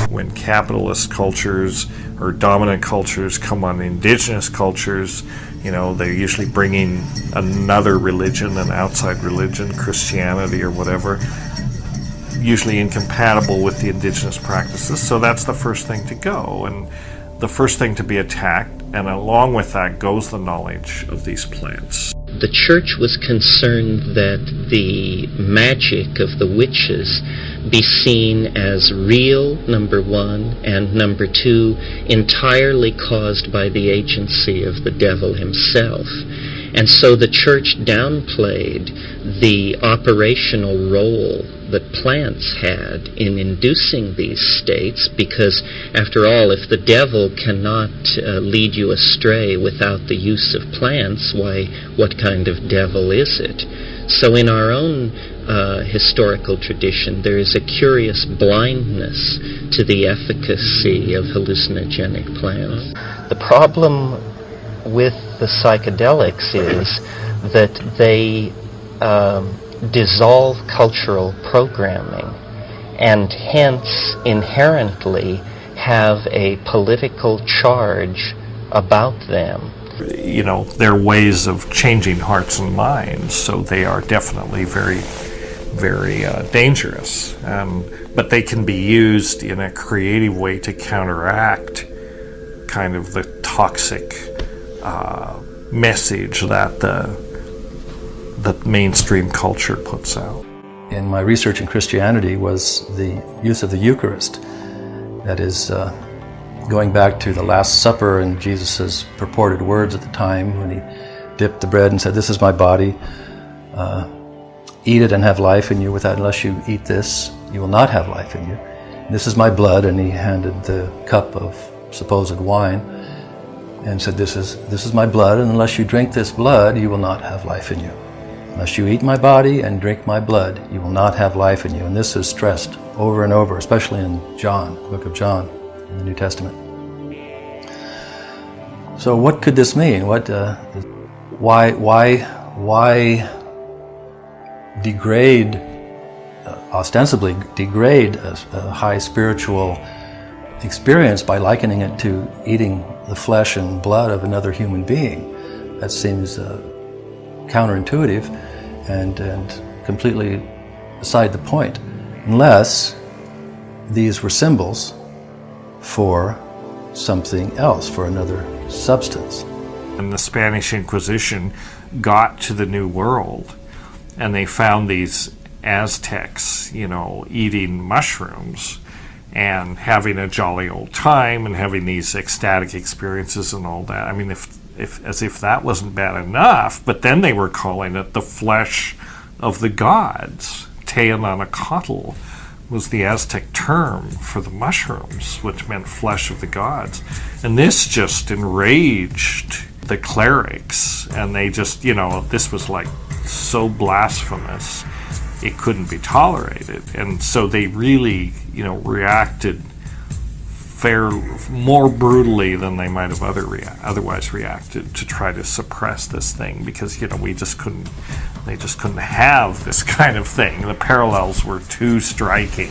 When capitalist cultures or dominant cultures come on indigenous cultures, they're usually bringing another religion, an outside religion, Christianity or whatever, usually incompatible with the indigenous practices. So that's the first thing to go, and the first thing to be attacked, and along with that goes the knowledge of these plants. The church was concerned that the magic of the witches be seen as real, number one, and number two, entirely caused by the agency of the devil himself. And so the church downplayed the operational role that plants had in inducing these states, because after all, if the devil cannot lead you astray without the use of plants, why, what kind of devil is it? So in our own historical tradition, there is a curious blindness to the efficacy of hallucinogenic plants. The problem with the psychedelics is that they dissolve cultural programming, and hence inherently have a political charge about them. You know, they're ways of changing hearts and minds, so they are definitely very, very dangerous. But they can be used in a creative way to counteract kind of the toxic message that the mainstream culture puts out. In my research in Christianity was the use of the Eucharist. That is, going back to the Last Supper and Jesus' purported words at the time when he dipped the bread and said, "This is my body, eat it and have life in you. Unless you eat this, you will not have life in you. This is my blood," and he handed the cup of supposed wine and said, this is my blood, and unless you drink this blood, you will not have life in you. Unless you eat my body and drink my blood, you will not have life in you. And this is stressed over and over, especially in John, the book of John, in the New Testament. So what could this mean? Why degrade, ostensibly degrade a high spiritual experience by likening it to eating the flesh and blood of another human being? That seems counterintuitive and completely beside the point, unless these were symbols for something else, for another substance. And the Spanish Inquisition got to the New World, and they found these Aztecs, you know, eating mushrooms and having a jolly old time and having these ecstatic experiences and all that. I mean, as if that wasn't bad enough, but then they were calling it the flesh of the gods. Teonanacatl was the Aztec term for the mushrooms, which meant flesh of the gods. And this just enraged the clerics, and they just, you know, this was like so blasphemous, it couldn't be tolerated. And so they really, you know, reacted more brutally than they might have otherwise reacted to try to suppress this thing, because, you know, they just couldn't have this kind of thing. The parallels were too striking.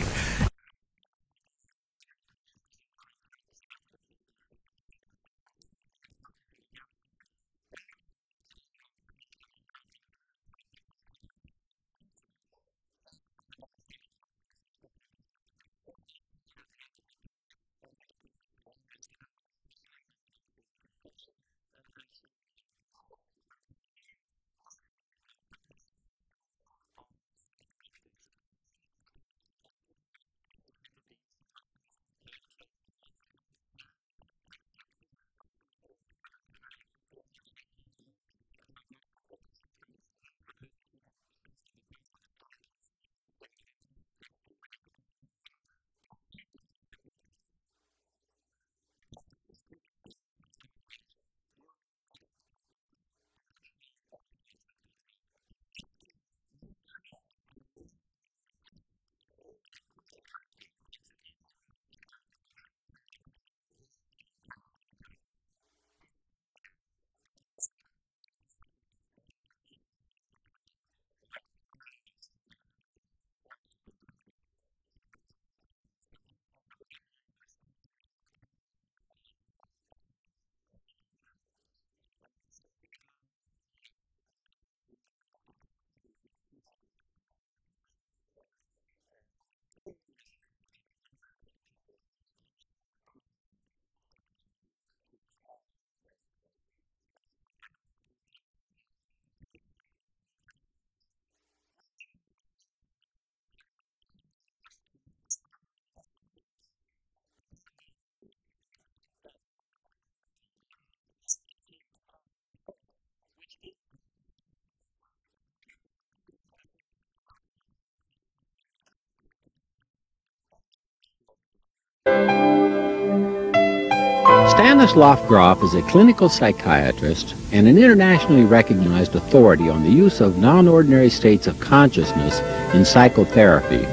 Stanislav Grof is a clinical psychiatrist and an internationally recognized authority on the use of non-ordinary states of consciousness in psychotherapy.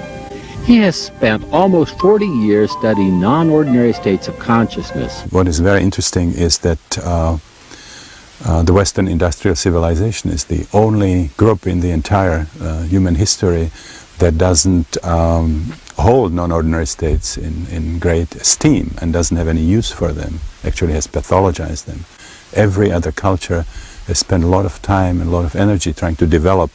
He has spent almost 40 years studying non-ordinary states of consciousness. What is very interesting is that the Western industrial civilization is the only group in the entire human history that doesn't hold non-ordinary states in great esteem and doesn't have any use for them, actually has pathologized them. Every other culture has spent a lot of time and a lot of energy trying to develop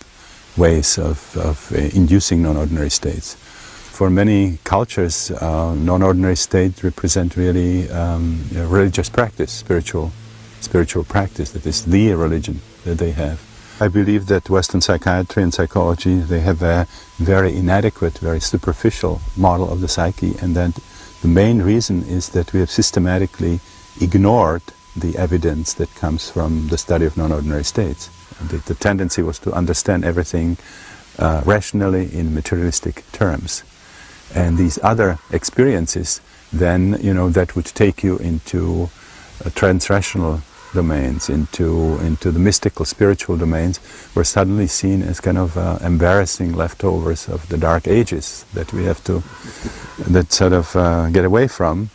ways of inducing non-ordinary states. For many cultures, non-ordinary states represent really religious practice, spiritual practice. That is the religion that they have. I believe that Western psychiatry and psychology, they have a very inadequate, very superficial model of the psyche, and that the main reason is that we have systematically ignored the evidence that comes from the study of non-ordinary states. The tendency was to understand everything rationally in materialistic terms. And these other experiences then, that would take you into transrational domains, into the mystical, spiritual domains, were suddenly seen as kind of embarrassing leftovers of the Dark Ages that we have to get away from.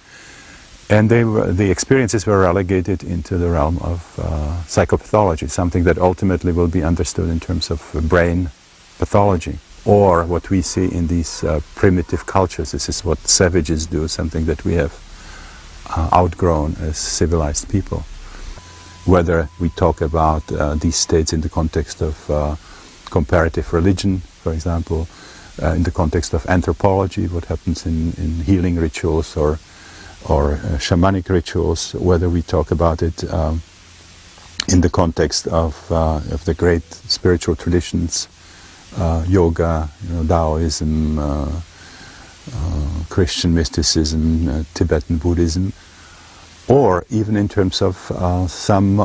And the experiences were relegated into the realm of psychopathology, something that ultimately will be understood in terms of brain pathology, or what we see in these primitive cultures. This is what savages do, something that we have outgrown as civilized people. Whether we talk about these states in the context of comparative religion, for example, in the context of anthropology, what happens in healing rituals or shamanic rituals, whether we talk about it in the context of the great spiritual traditions, yoga, Taoism, Christian mysticism, Tibetan Buddhism, or even in terms of some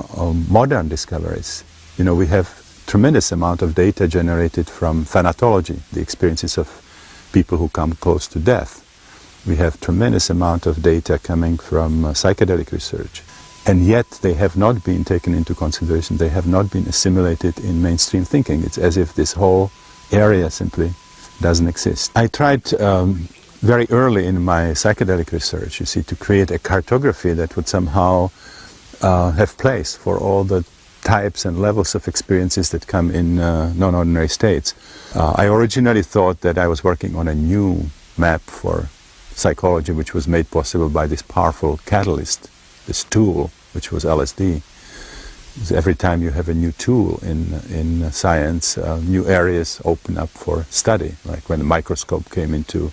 modern discoveries. We have tremendous amount of data generated from thanatology, the experiences of people who come close to death. We have tremendous amount of data coming from psychedelic research, and yet they have not been taken into consideration. They have not been assimilated in mainstream thinking. It's as if this whole area simply doesn't exist. I tried very early in my psychedelic research, to create a cartography that would somehow have place for all the types and levels of experiences that come in non-ordinary states. I originally thought that I was working on a new map for psychology, which was made possible by this powerful catalyst, this tool, which was LSD. So every time you have a new tool in science, new areas open up for study, like when the microscope came into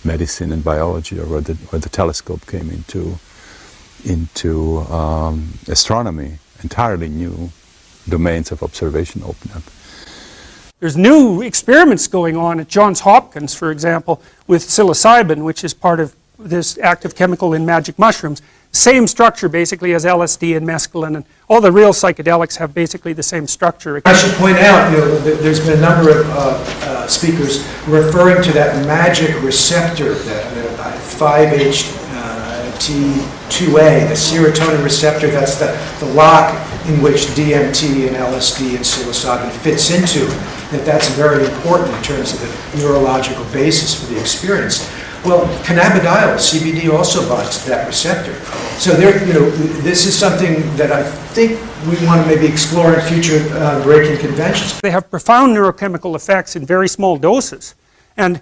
medicine and biology, or where the telescope came into astronomy. Entirely new domains of observation open up. There's new experiments going on at Johns Hopkins, for example, with psilocybin, which is part of this active chemical in magic mushrooms. Same structure basically as LSD and mescaline, and all the real psychedelics have basically the same structure. I should point out, there's been a number of speakers referring to that magic receptor, that 5-HT2A, the serotonin receptor. That's the lock in which DMT and LSD and psilocybin fits into. That's very important in terms of the neurological basis for the experience. Well, cannabidiol, CBD, also binds to that receptor. So this is something that I think we want to maybe explore in future breaking conventions. They have profound neurochemical effects in very small doses. And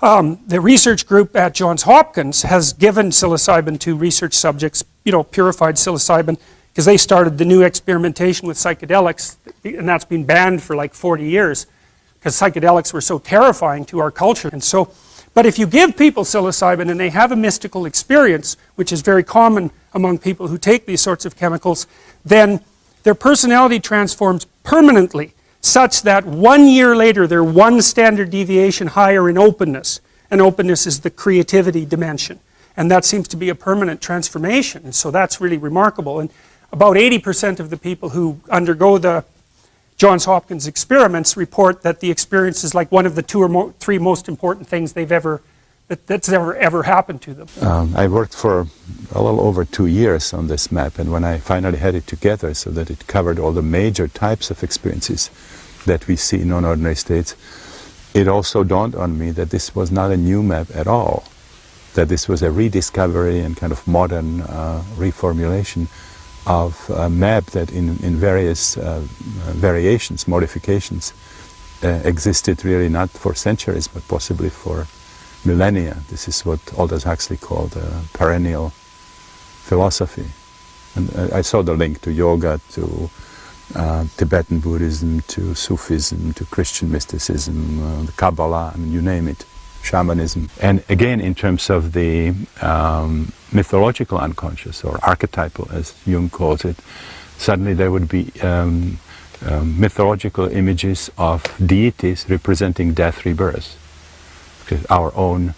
the research group at Johns Hopkins has given psilocybin to research subjects, purified psilocybin, because they started the new experimentation with psychedelics, and that's been banned for like 40 years, because psychedelics were so terrifying to our culture. And so, but if you give people psilocybin and they have a mystical experience, which is very common among people who take these sorts of chemicals, then their personality transforms permanently, such that 1 year later they're 1 standard deviation higher in openness. And openness is the creativity dimension. And that seems to be a permanent transformation. And so that's really remarkable. And about 80% of the people who undergo the Johns Hopkins experiments report that the experience is like one of the 2 or 3 most important things that's ever happened to them. I worked for a little over 2 years on this map, and when I finally had it together so that it covered all the major types of experiences that we see in non-ordinary states, it also dawned on me that this was not a new map at all, that this was a rediscovery and kind of modern reformulation of a map that in various variations, modifications, existed really not for centuries, but possibly for millennia. This is what Aldous Huxley called perennial philosophy. And I saw the link to yoga, to Tibetan Buddhism, to Sufism, to Christian mysticism, the Kabbalah, I mean, you name it, shamanism. And again, in terms of the mythological unconscious, or archetypal, as Jung calls it, suddenly there would be mythological images of deities representing death, rebirth. Because our own,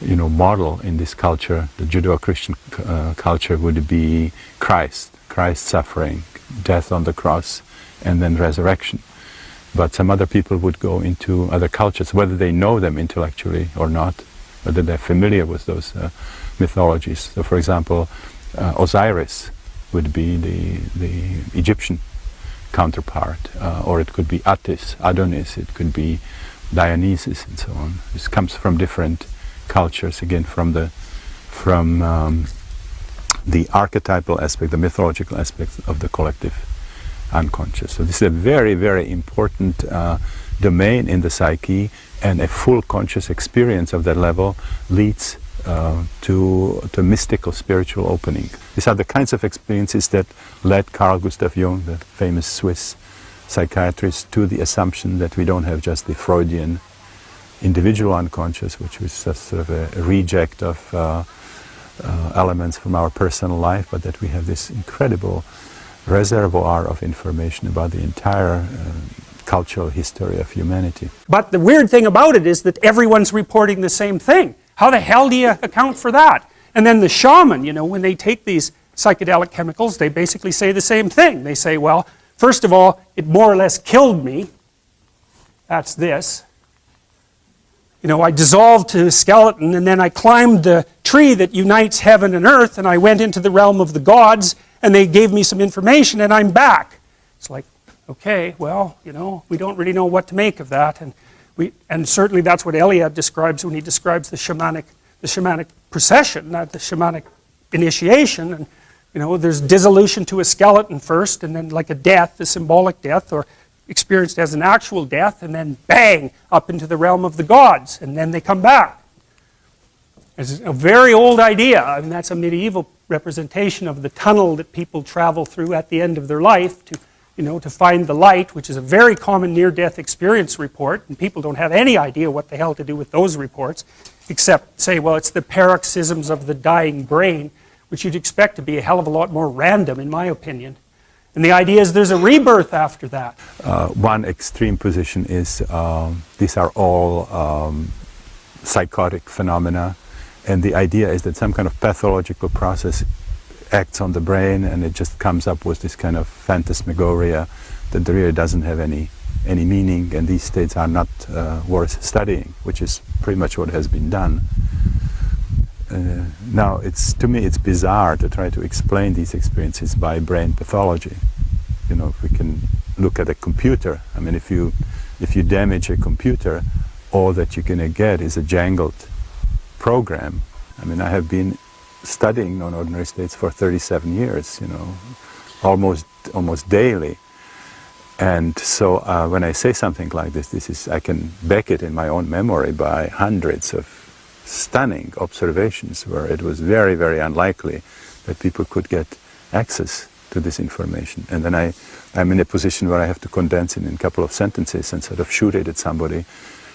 model in this culture, the Judeo-Christian culture, would be Christ suffering, death on the cross, and then resurrection. But some other people would go into other cultures, whether they know them intellectually or not, whether they're familiar with those mythologies. So, for example, Osiris would be the Egyptian counterpart, or it could be Attis, Adonis, it could be Dionysus, and so on. This comes from different cultures, again from the archetypal aspect, the mythological aspect of the collective unconscious. So this is a very, very important domain in the psyche, and a full conscious experience of that level leads to mystical spiritual opening. These are the kinds of experiences that led Carl Gustav Jung, the famous Swiss psychiatrist, to the assumption that we don't have just the Freudian individual unconscious, which was just sort of a reject of elements from our personal life, but that we have this incredible reservoir of information about the entire cultural history of humanity. But the weird thing about it is that everyone's reporting the same thing. How the hell do you account for that? And then the shaman, when they take these psychedelic chemicals, they basically say the same thing. They say, well, first of all, it more or less killed me. That's this. I dissolved to a skeleton, and then I climbed the tree that unites heaven and earth, and I went into the realm of the gods, and they gave me some information, and I'm back. It's like, okay, well, we don't really know what to make of that. And certainly that's what Eliade describes when he describes the shamanic procession, not the shamanic initiation. And there's dissolution to a skeleton first, and then like a death, a symbolic death, or experienced as an actual death, and then bang, up into the realm of the gods, and then they come back. It's a very old idea. I mean, that's a medieval representation of the tunnel that people travel through at the end of their life to find the light, which is a very common near-death experience report, and people don't have any idea what the hell to do with those reports, except say, well, it's the paroxysms of the dying brain, which you'd expect to be a hell of a lot more random, in my opinion. And the idea is there's a rebirth after that. One extreme position is these are all psychotic phenomena, and the idea is that some kind of pathological process acts on the brain, and it just comes up with this kind of phantasmagoria that really doesn't have any meaning, and these states are not worth studying, which is pretty much what has been done. Now, to me, it's bizarre to try to explain these experiences by brain pathology. If we can look at a computer, I mean, if you damage a computer, all that you're going to get is a jangled program. I mean, I have been studying non-ordinary states for 37 years, almost daily. And so when I say something like this, I can back it in my own memory by hundreds of stunning observations where it was very, very unlikely that people could get access to this information. And then I'm in a position where I have to condense it in a couple of sentences and sort of shoot it at somebody.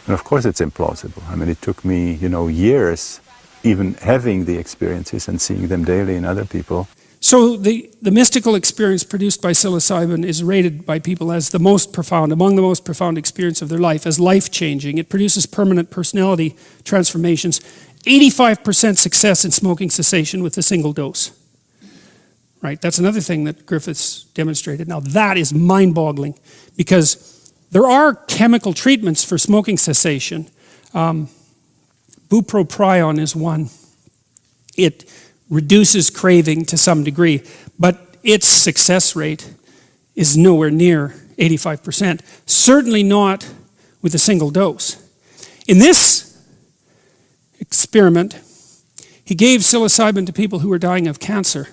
And of course it's implausible. I mean, it took me, years even having the experiences and seeing them daily in other people. So the mystical experience produced by psilocybin is rated by people as the most profound, among the most profound experience of their life, as life-changing. It produces permanent personality transformations. 85% success in smoking cessation with a single dose. Right, that's another thing that Griffiths demonstrated. Now that is mind-boggling, because there are chemical treatments for smoking cessation. Bupropion is one. It reduces craving to some degree, but its success rate is nowhere near 85%. Certainly not with a single dose. In this experiment, he gave psilocybin to people who were dying of cancer.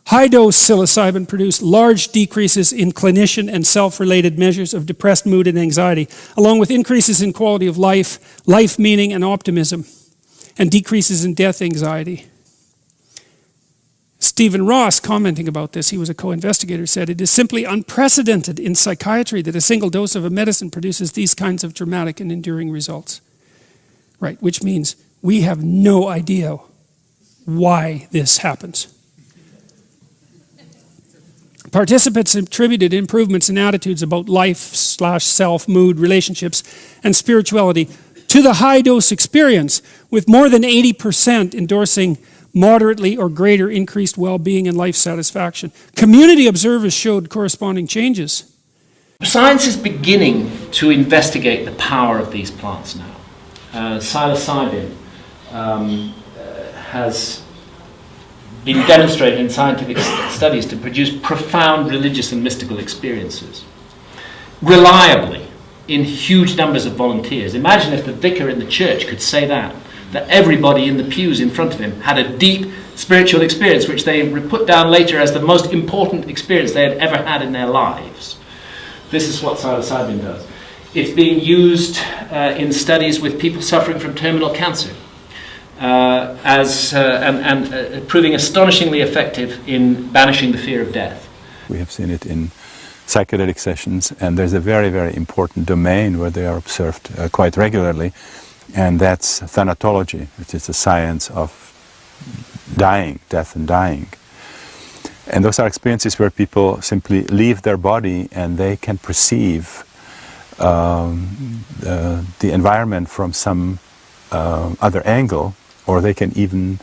High-dose psilocybin produced large decreases in clinician and self-related measures of depressed mood and anxiety, along with increases in quality of life, life meaning and optimism, and decreases in death anxiety. Stephen Ross, commenting about this, he was a co-investigator, said, "It is simply unprecedented in psychiatry that a single dose of a medicine produces these kinds of dramatic and enduring results." Right, which means we have no idea why this happens. Participants attributed improvements in attitudes about life/self, mood, relationships, and spirituality to the high-dose experience, with more than 80% endorsing moderately or greater increased well-being and life satisfaction. Community observers showed corresponding changes. Science is beginning to investigate the power of these plants now. Psilocybin has been demonstrated in scientific studies to produce profound religious and mystical experiences reliably in huge numbers of volunteers. Imagine if the vicar in the church could say that everybody in the pews in front of him had a deep spiritual experience, which they put down later as the most important experience they had ever had in their lives. This is what psilocybin does. It's being used in studies with people suffering from terminal cancer, and proving astonishingly effective in banishing the fear of death. We have seen it in psychedelic sessions, and there's a very, very important domain where they are observed quite regularly, and that's thanatology, which is the science of dying, death and dying. And those are experiences where people simply leave their body and they can perceive the environment from some other angle, or they can even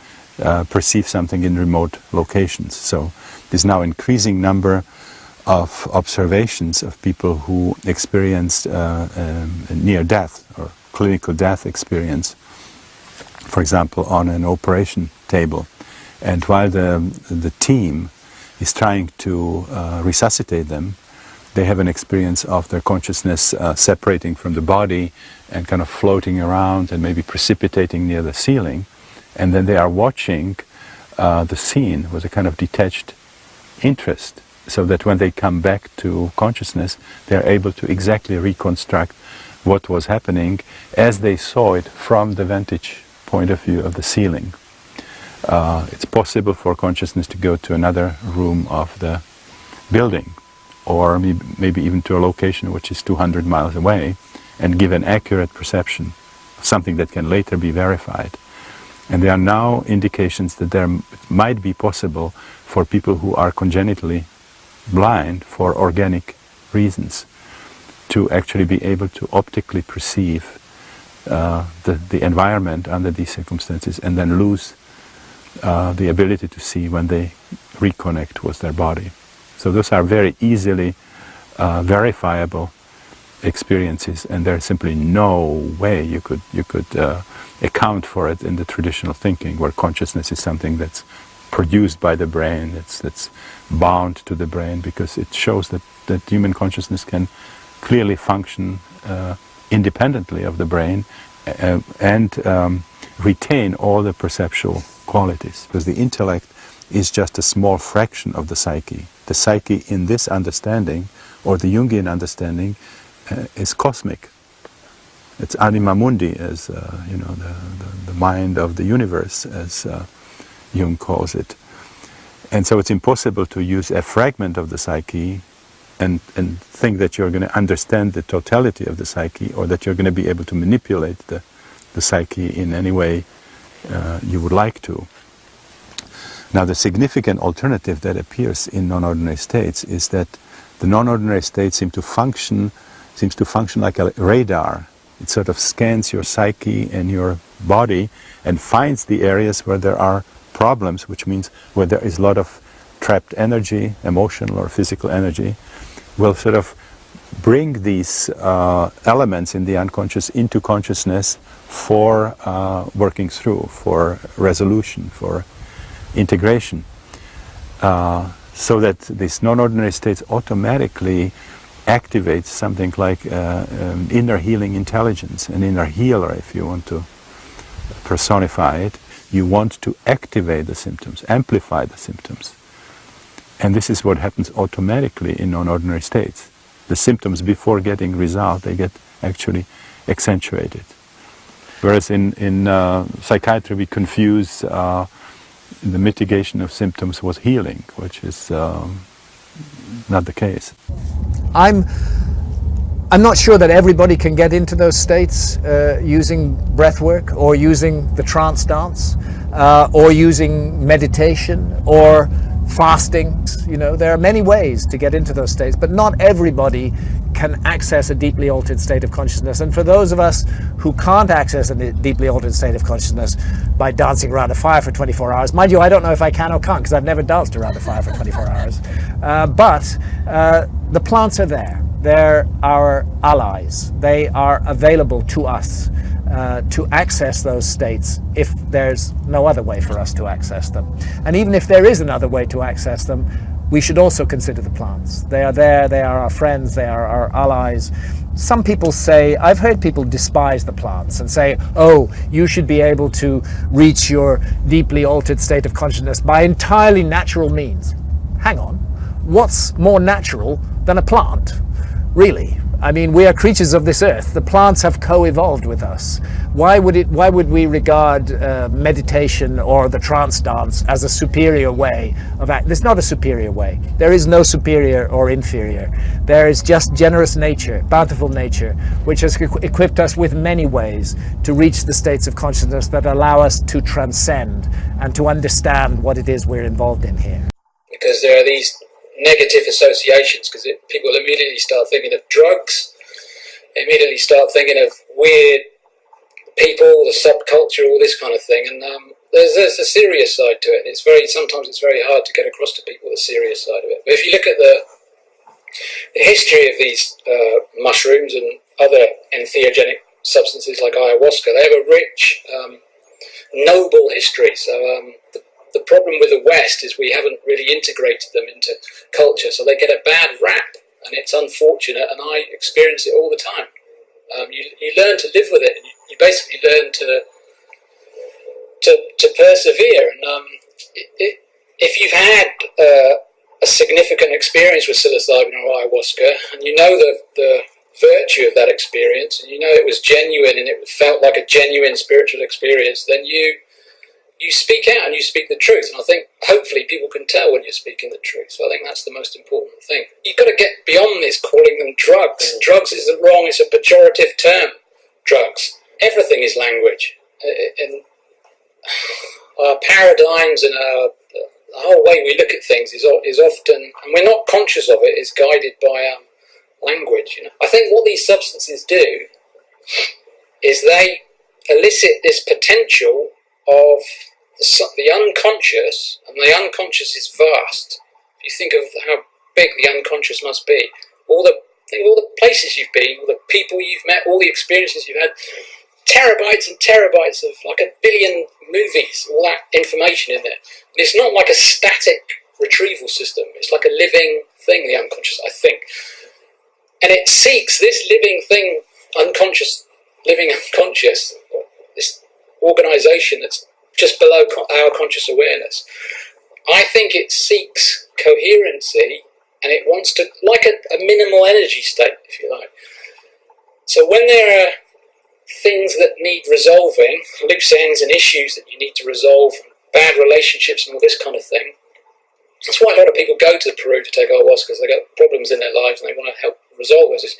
perceive something in remote locations. So there's now increasing number of observations of people who experienced a near death or clinical death experience, for example, on an operation table. And while the team is trying to resuscitate them, they have an experience of their consciousness separating from the body and kind of floating around and maybe precipitating near the ceiling. And then they are watching the scene with a kind of detached interest, so that when they come back to consciousness, they are able to exactly reconstruct what was happening as they saw it from the vantage point of view of the ceiling. It's possible for consciousness to go to another room of the building, or maybe even to a location which is 200 miles away, and give an accurate perception, something that can later be verified. And there are now indications that there might be possible for people who are congenitally blind for organic reasons to actually be able to optically perceive the environment under these circumstances, and then lose the ability to see when they reconnect with their body. So those are very easily verifiable experiences, and there's simply no way you could account for it in the traditional thinking, where consciousness is something that's produced by the brain, that's bound to the brain, because it shows that human consciousness can clearly function independently of the brain and retain all the perceptual qualities, because the intellect is just a small fraction of the psyche. The psyche in this understanding, or the Jungian understanding, is cosmic. It's anima mundi, as the mind of the universe, as Jung calls it. And so it's impossible to use a fragment of the psyche and think that you're going to understand the totality of the psyche, or that you're going to be able to manipulate the psyche in any way you would like to. Now, the significant alternative that appears in non-ordinary states is that the non-ordinary state seems to function like a radar. It sort of scans your psyche and your body and finds the areas where there are problems, which means where there is a lot of trapped energy, emotional or physical energy, will sort of bring these elements in the unconscious into consciousness for working through, for resolution, for integration, so that these non-ordinary states automatically activate something like inner healing intelligence, an inner healer, if you want to personify it. You want to activate the symptoms, amplify the symptoms. And this is what happens automatically in non-ordinary states. The symptoms, before getting resolved, they get actually accentuated. Whereas in psychiatry, we confuse the mitigation of symptoms with healing, which is not the case. I'm not sure that everybody can get into those states using breath work or using the trance dance or using meditation or fasting. You know, there are many ways to get into those states, but not everybody can access a deeply altered state of consciousness. And for those of us who can't access a deeply altered state of consciousness by dancing around a fire for 24 hours, mind you, I don't know if I can or can't because I've never danced around a fire for 24 hours, but the plants are there. They're our allies. They are available to us to access those states if there's no other way for us to access them. And even if there is another way to access them, we should also consider the plants. They are there, they are our friends, they are our allies. Some people say, I've heard people despise the plants and say, oh, you should be able to reach your deeply altered state of consciousness by entirely natural means. Hang on, what's more natural than a plant? Really? I mean, we are creatures of this earth. The plants have co-evolved with us. Why would we regard meditation or the trance dance as a superior way of act? There's not a superior way. There is no superior or inferior. There is just generous nature, bountiful nature, which has equipped us with many ways to reach the states of consciousness that allow us to transcend and to understand what it is we're involved in here. Because there are these negative associations, because people immediately start thinking of drugs, they immediately start thinking of weird people, the subculture, all this kind of thing, and there's a serious side to it. Sometimes it's very hard to get across to people the serious side of it. But if you look at the history of these mushrooms and other entheogenic substances like ayahuasca, they have a rich, noble history. So the problem with the West is we haven't really integrated them into culture, so they get a bad rap, and it's unfortunate, and I experience it all the time. You learn to live with it, and you basically learn to persevere. And if you've had a significant experience with psilocybin or ayahuasca, and you know the virtue of that experience, and you know it was genuine and it felt like a genuine spiritual experience, then you speak out and you speak the truth. And I think hopefully people can tell when you're speaking the truth. So I think that's the most important thing. You've got to get beyond this calling them drugs. Drugs is it's a pejorative term, drugs. Everything is language. And our paradigms and the whole way we look at things is often, and we're not conscious of it, is guided by language. You know? I think what these substances do is they elicit this potential of the unconscious, and the unconscious is vast. If you think of how big the unconscious must be, all the places you've been, all the people you've met, all the experiences you've had, terabytes and terabytes of like 1 billion movies, all that information in there. And it's not like a static retrieval system, it's like a living thing, the unconscious, I think. And it seeks this living thing, living unconscious, this organisation that's just below our conscious awareness. I think it seeks coherency, and it wants to, like a minimal energy state, if you like. So when there are things that need resolving, loose ends and issues that you need to resolve, bad relationships and all this kind of thing, that's why a lot of people go to Peru to take ayahuasca, because they've got problems in their lives and they want to help resolve those.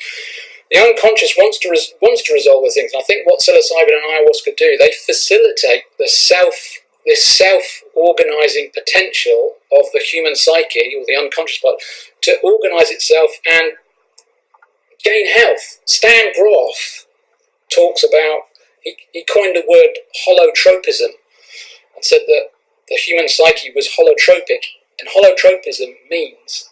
The unconscious wants to resolve the things, and I think what psilocybin and ayahuasca do, they facilitate this self-organising potential of the human psyche, or the unconscious part, to organise itself and gain health. Stan Groff talks about, he coined the word holotropism, and said that the human psyche was holotropic, and holotropism means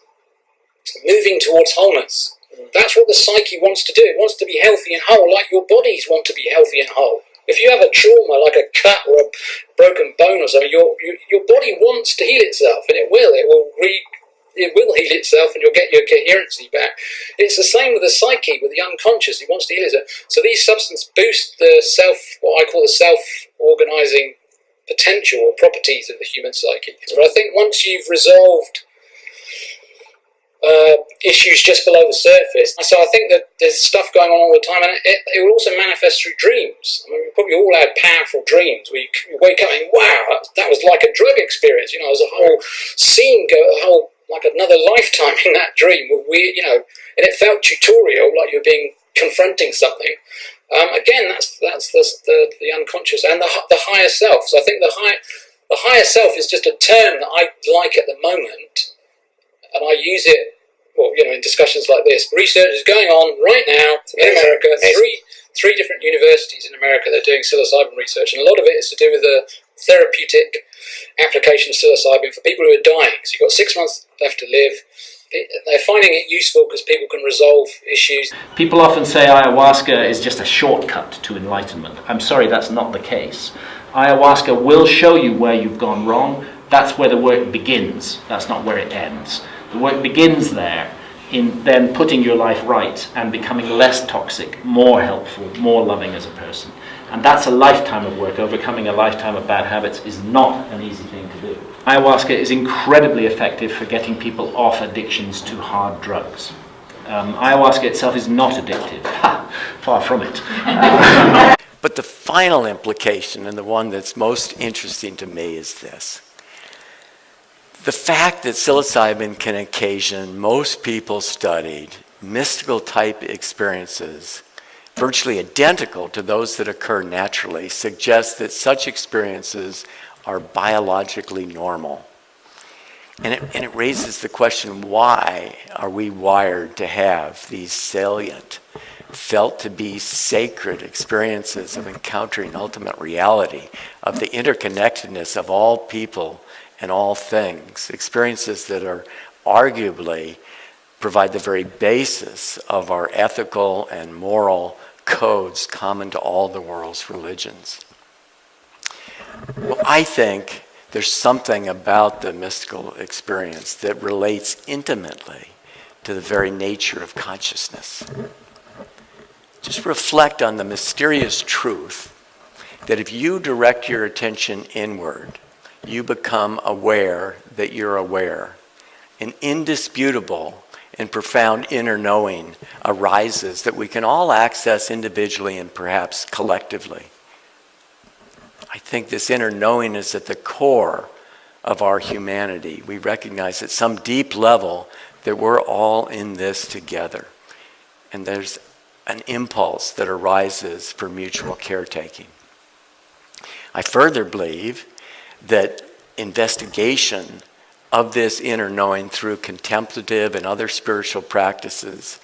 moving towards wholeness. That's what the psyche wants to do. It wants to be healthy and whole, like your bodies want to be healthy and whole. If you have a trauma, like a cut or a broken bone or something, your body wants to heal itself, and it will. It will heal itself, and you'll get your coherency back. It's the same with the psyche, with the unconscious. It wants to heal itself. So these substances boost the what I call the self-organising potential or properties of the human psyche. But I think once you've resolved issues just below the surface. So I think that there's stuff going on all the time, and it will also manifest through dreams. I mean, we probably all had powerful dreams where you wake up and, wow, that was like a drug experience. You know, there's a whole scene, like another lifetime in that dream. And it felt tutorial, like you were confronting something. Again, that's the unconscious and the higher self. So I think the higher self is just a term that I like at the moment, and I use it. Well, in discussions like this, research is going on right now in America. Three different universities in America, they're doing psilocybin research, and a lot of it is to do with the therapeutic application of psilocybin for people who are dying. So you've got 6 months left to live. They're finding it useful because people can resolve issues. People often say ayahuasca is just a shortcut to enlightenment. I'm sorry, that's not the case. Ayahuasca will show you where you've gone wrong. That's where the work begins. That's not where it ends. The work begins there, in then putting your life right and becoming less toxic, more helpful, more loving as a person. And that's a lifetime of work. Overcoming a lifetime of bad habits is not an easy thing to do. Ayahuasca is incredibly effective for getting people off addictions to hard drugs. Ayahuasca itself is not addictive. Far from it. But the final implication, and the one that's most interesting to me, is this. The fact that psilocybin can occasion most people studied mystical type experiences virtually identical to those that occur naturally suggests that such experiences are biologically normal. And it raises the question, why are we wired to have these salient, felt to be sacred experiences of encountering ultimate reality, of the interconnectedness of all people and all things, experiences that are arguably provide the very basis of our ethical and moral codes common to all the world's religions? Well, I think there's something about the mystical experience that relates intimately to the very nature of consciousness. Just reflect on the mysterious truth that if you direct your attention inward, you become aware that you're aware. An indisputable and profound inner knowing arises that we can all access individually and perhaps collectively. I think this inner knowing is at the core of our humanity. We recognize at some deep level that we're all in this together. And there's an impulse that arises for mutual caretaking. I further believe that investigation of this inner knowing through contemplative and other spiritual practices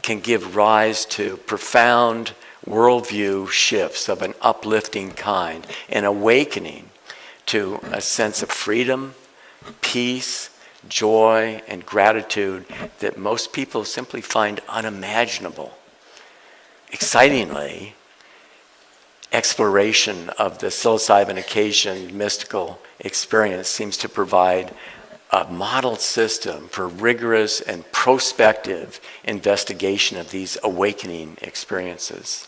can give rise to profound worldview shifts of an uplifting kind, an awakening to a sense of freedom, peace, joy, and gratitude that most people simply find unimaginable. Excitingly, exploration of the psilocybin occasioned mystical experience seems to provide a model system for rigorous and prospective investigation of these awakening experiences.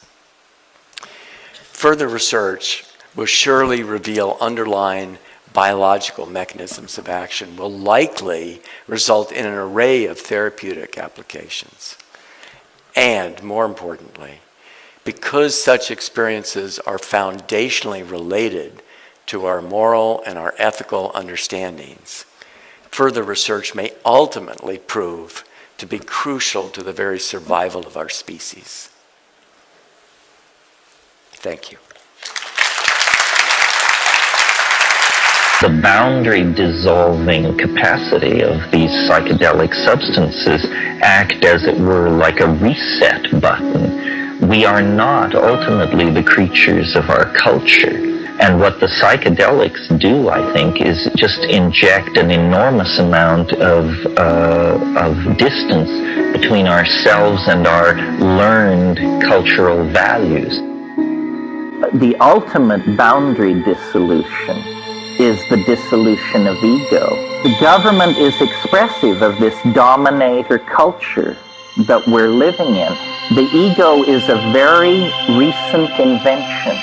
Further research will surely reveal underlying biological mechanisms of action, will likely result in an array of therapeutic applications. And more importantly, because such experiences are foundationally related to our moral and our ethical understandings, further research may ultimately prove to be crucial to the very survival of our species. Thank you. The boundary dissolving capacity of these psychedelic substances act, as it were, like a reset button. We are not ultimately the creatures of our culture. And what the psychedelics do, I think, is just inject an enormous amount of distance between ourselves and our learned cultural values. The ultimate boundary dissolution is the dissolution of ego. The government is expressive of this dominator culture that we're living in. The ego is a very recent invention,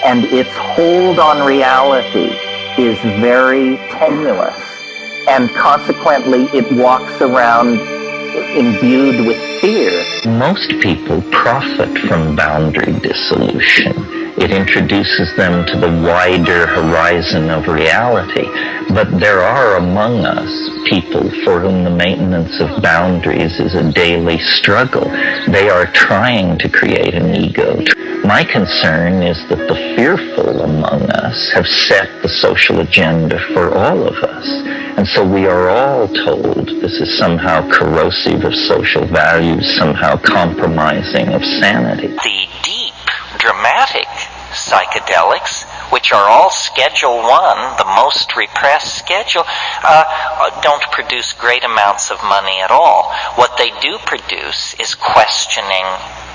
and its hold on reality is very tenuous, and consequently it walks around imbued with fear. Most people profit from boundary dissolution. It introduces them to the wider horizon of reality. But there are among us people for whom the maintenance of boundaries is a daily struggle. They are trying to create an ego. My concern is that the fearful among us have set the social agenda for all of us. And so we are all told this is somehow corrosive of social values, somehow compromising of sanity. The deep, dramatic psychedelics, which are all Schedule 1, the most repressed schedule, don't produce great amounts of money at all. What they do produce is questioning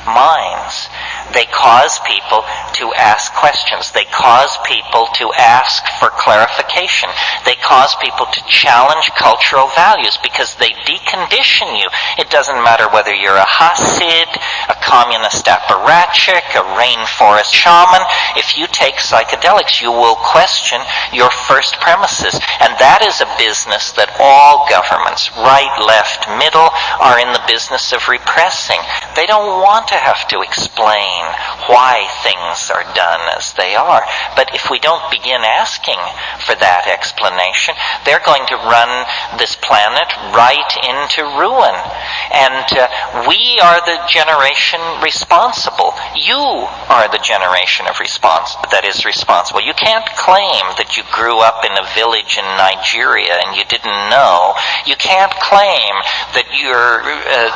minds. They cause people to ask questions. They cause people to ask for clarification. They cause people to challenge cultural values because they decondition you. It doesn't matter whether you're a Hasid, a communist apparatchik, a rainforest shaman. If you take psychedelics, you will question your first premises. And that is a business that all governments, right, left, middle, are in the business of repressing. They don't want to have to explain why things are done as they are. But if we don't begin asking for that explanation, they're going to run this planet right into ruin. And we are the generation responsible. You are the generation of that is responsible. You can't claim that you grew up in a village in Nigeria and you didn't know. You can't claim that you're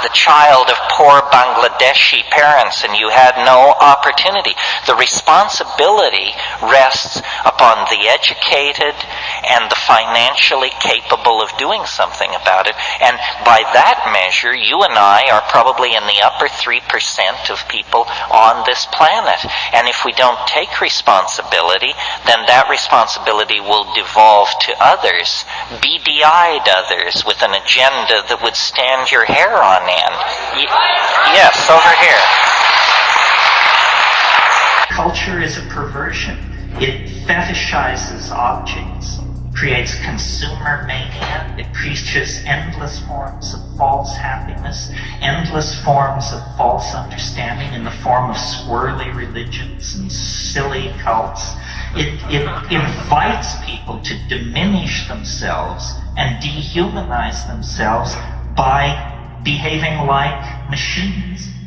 the child of poor Bangladeshi parents and you had no opportunity. The responsibility rests upon the educated and the financially capable of doing something about it. And by that measure, you and I are probably in the upper 3% of people on this planet. And if we don't take responsibility, then that responsibility will devolve to others, beady-eyed others with an agenda that would stand your hair on end. Yes, over here. Culture is a perversion. It fetishizes objects, creates consumer mania. It preaches endless forms of false happiness, endless forms of false understanding in the form of swirly religions and silly cults. It invites people to diminish themselves and dehumanize themselves by behaving like machines.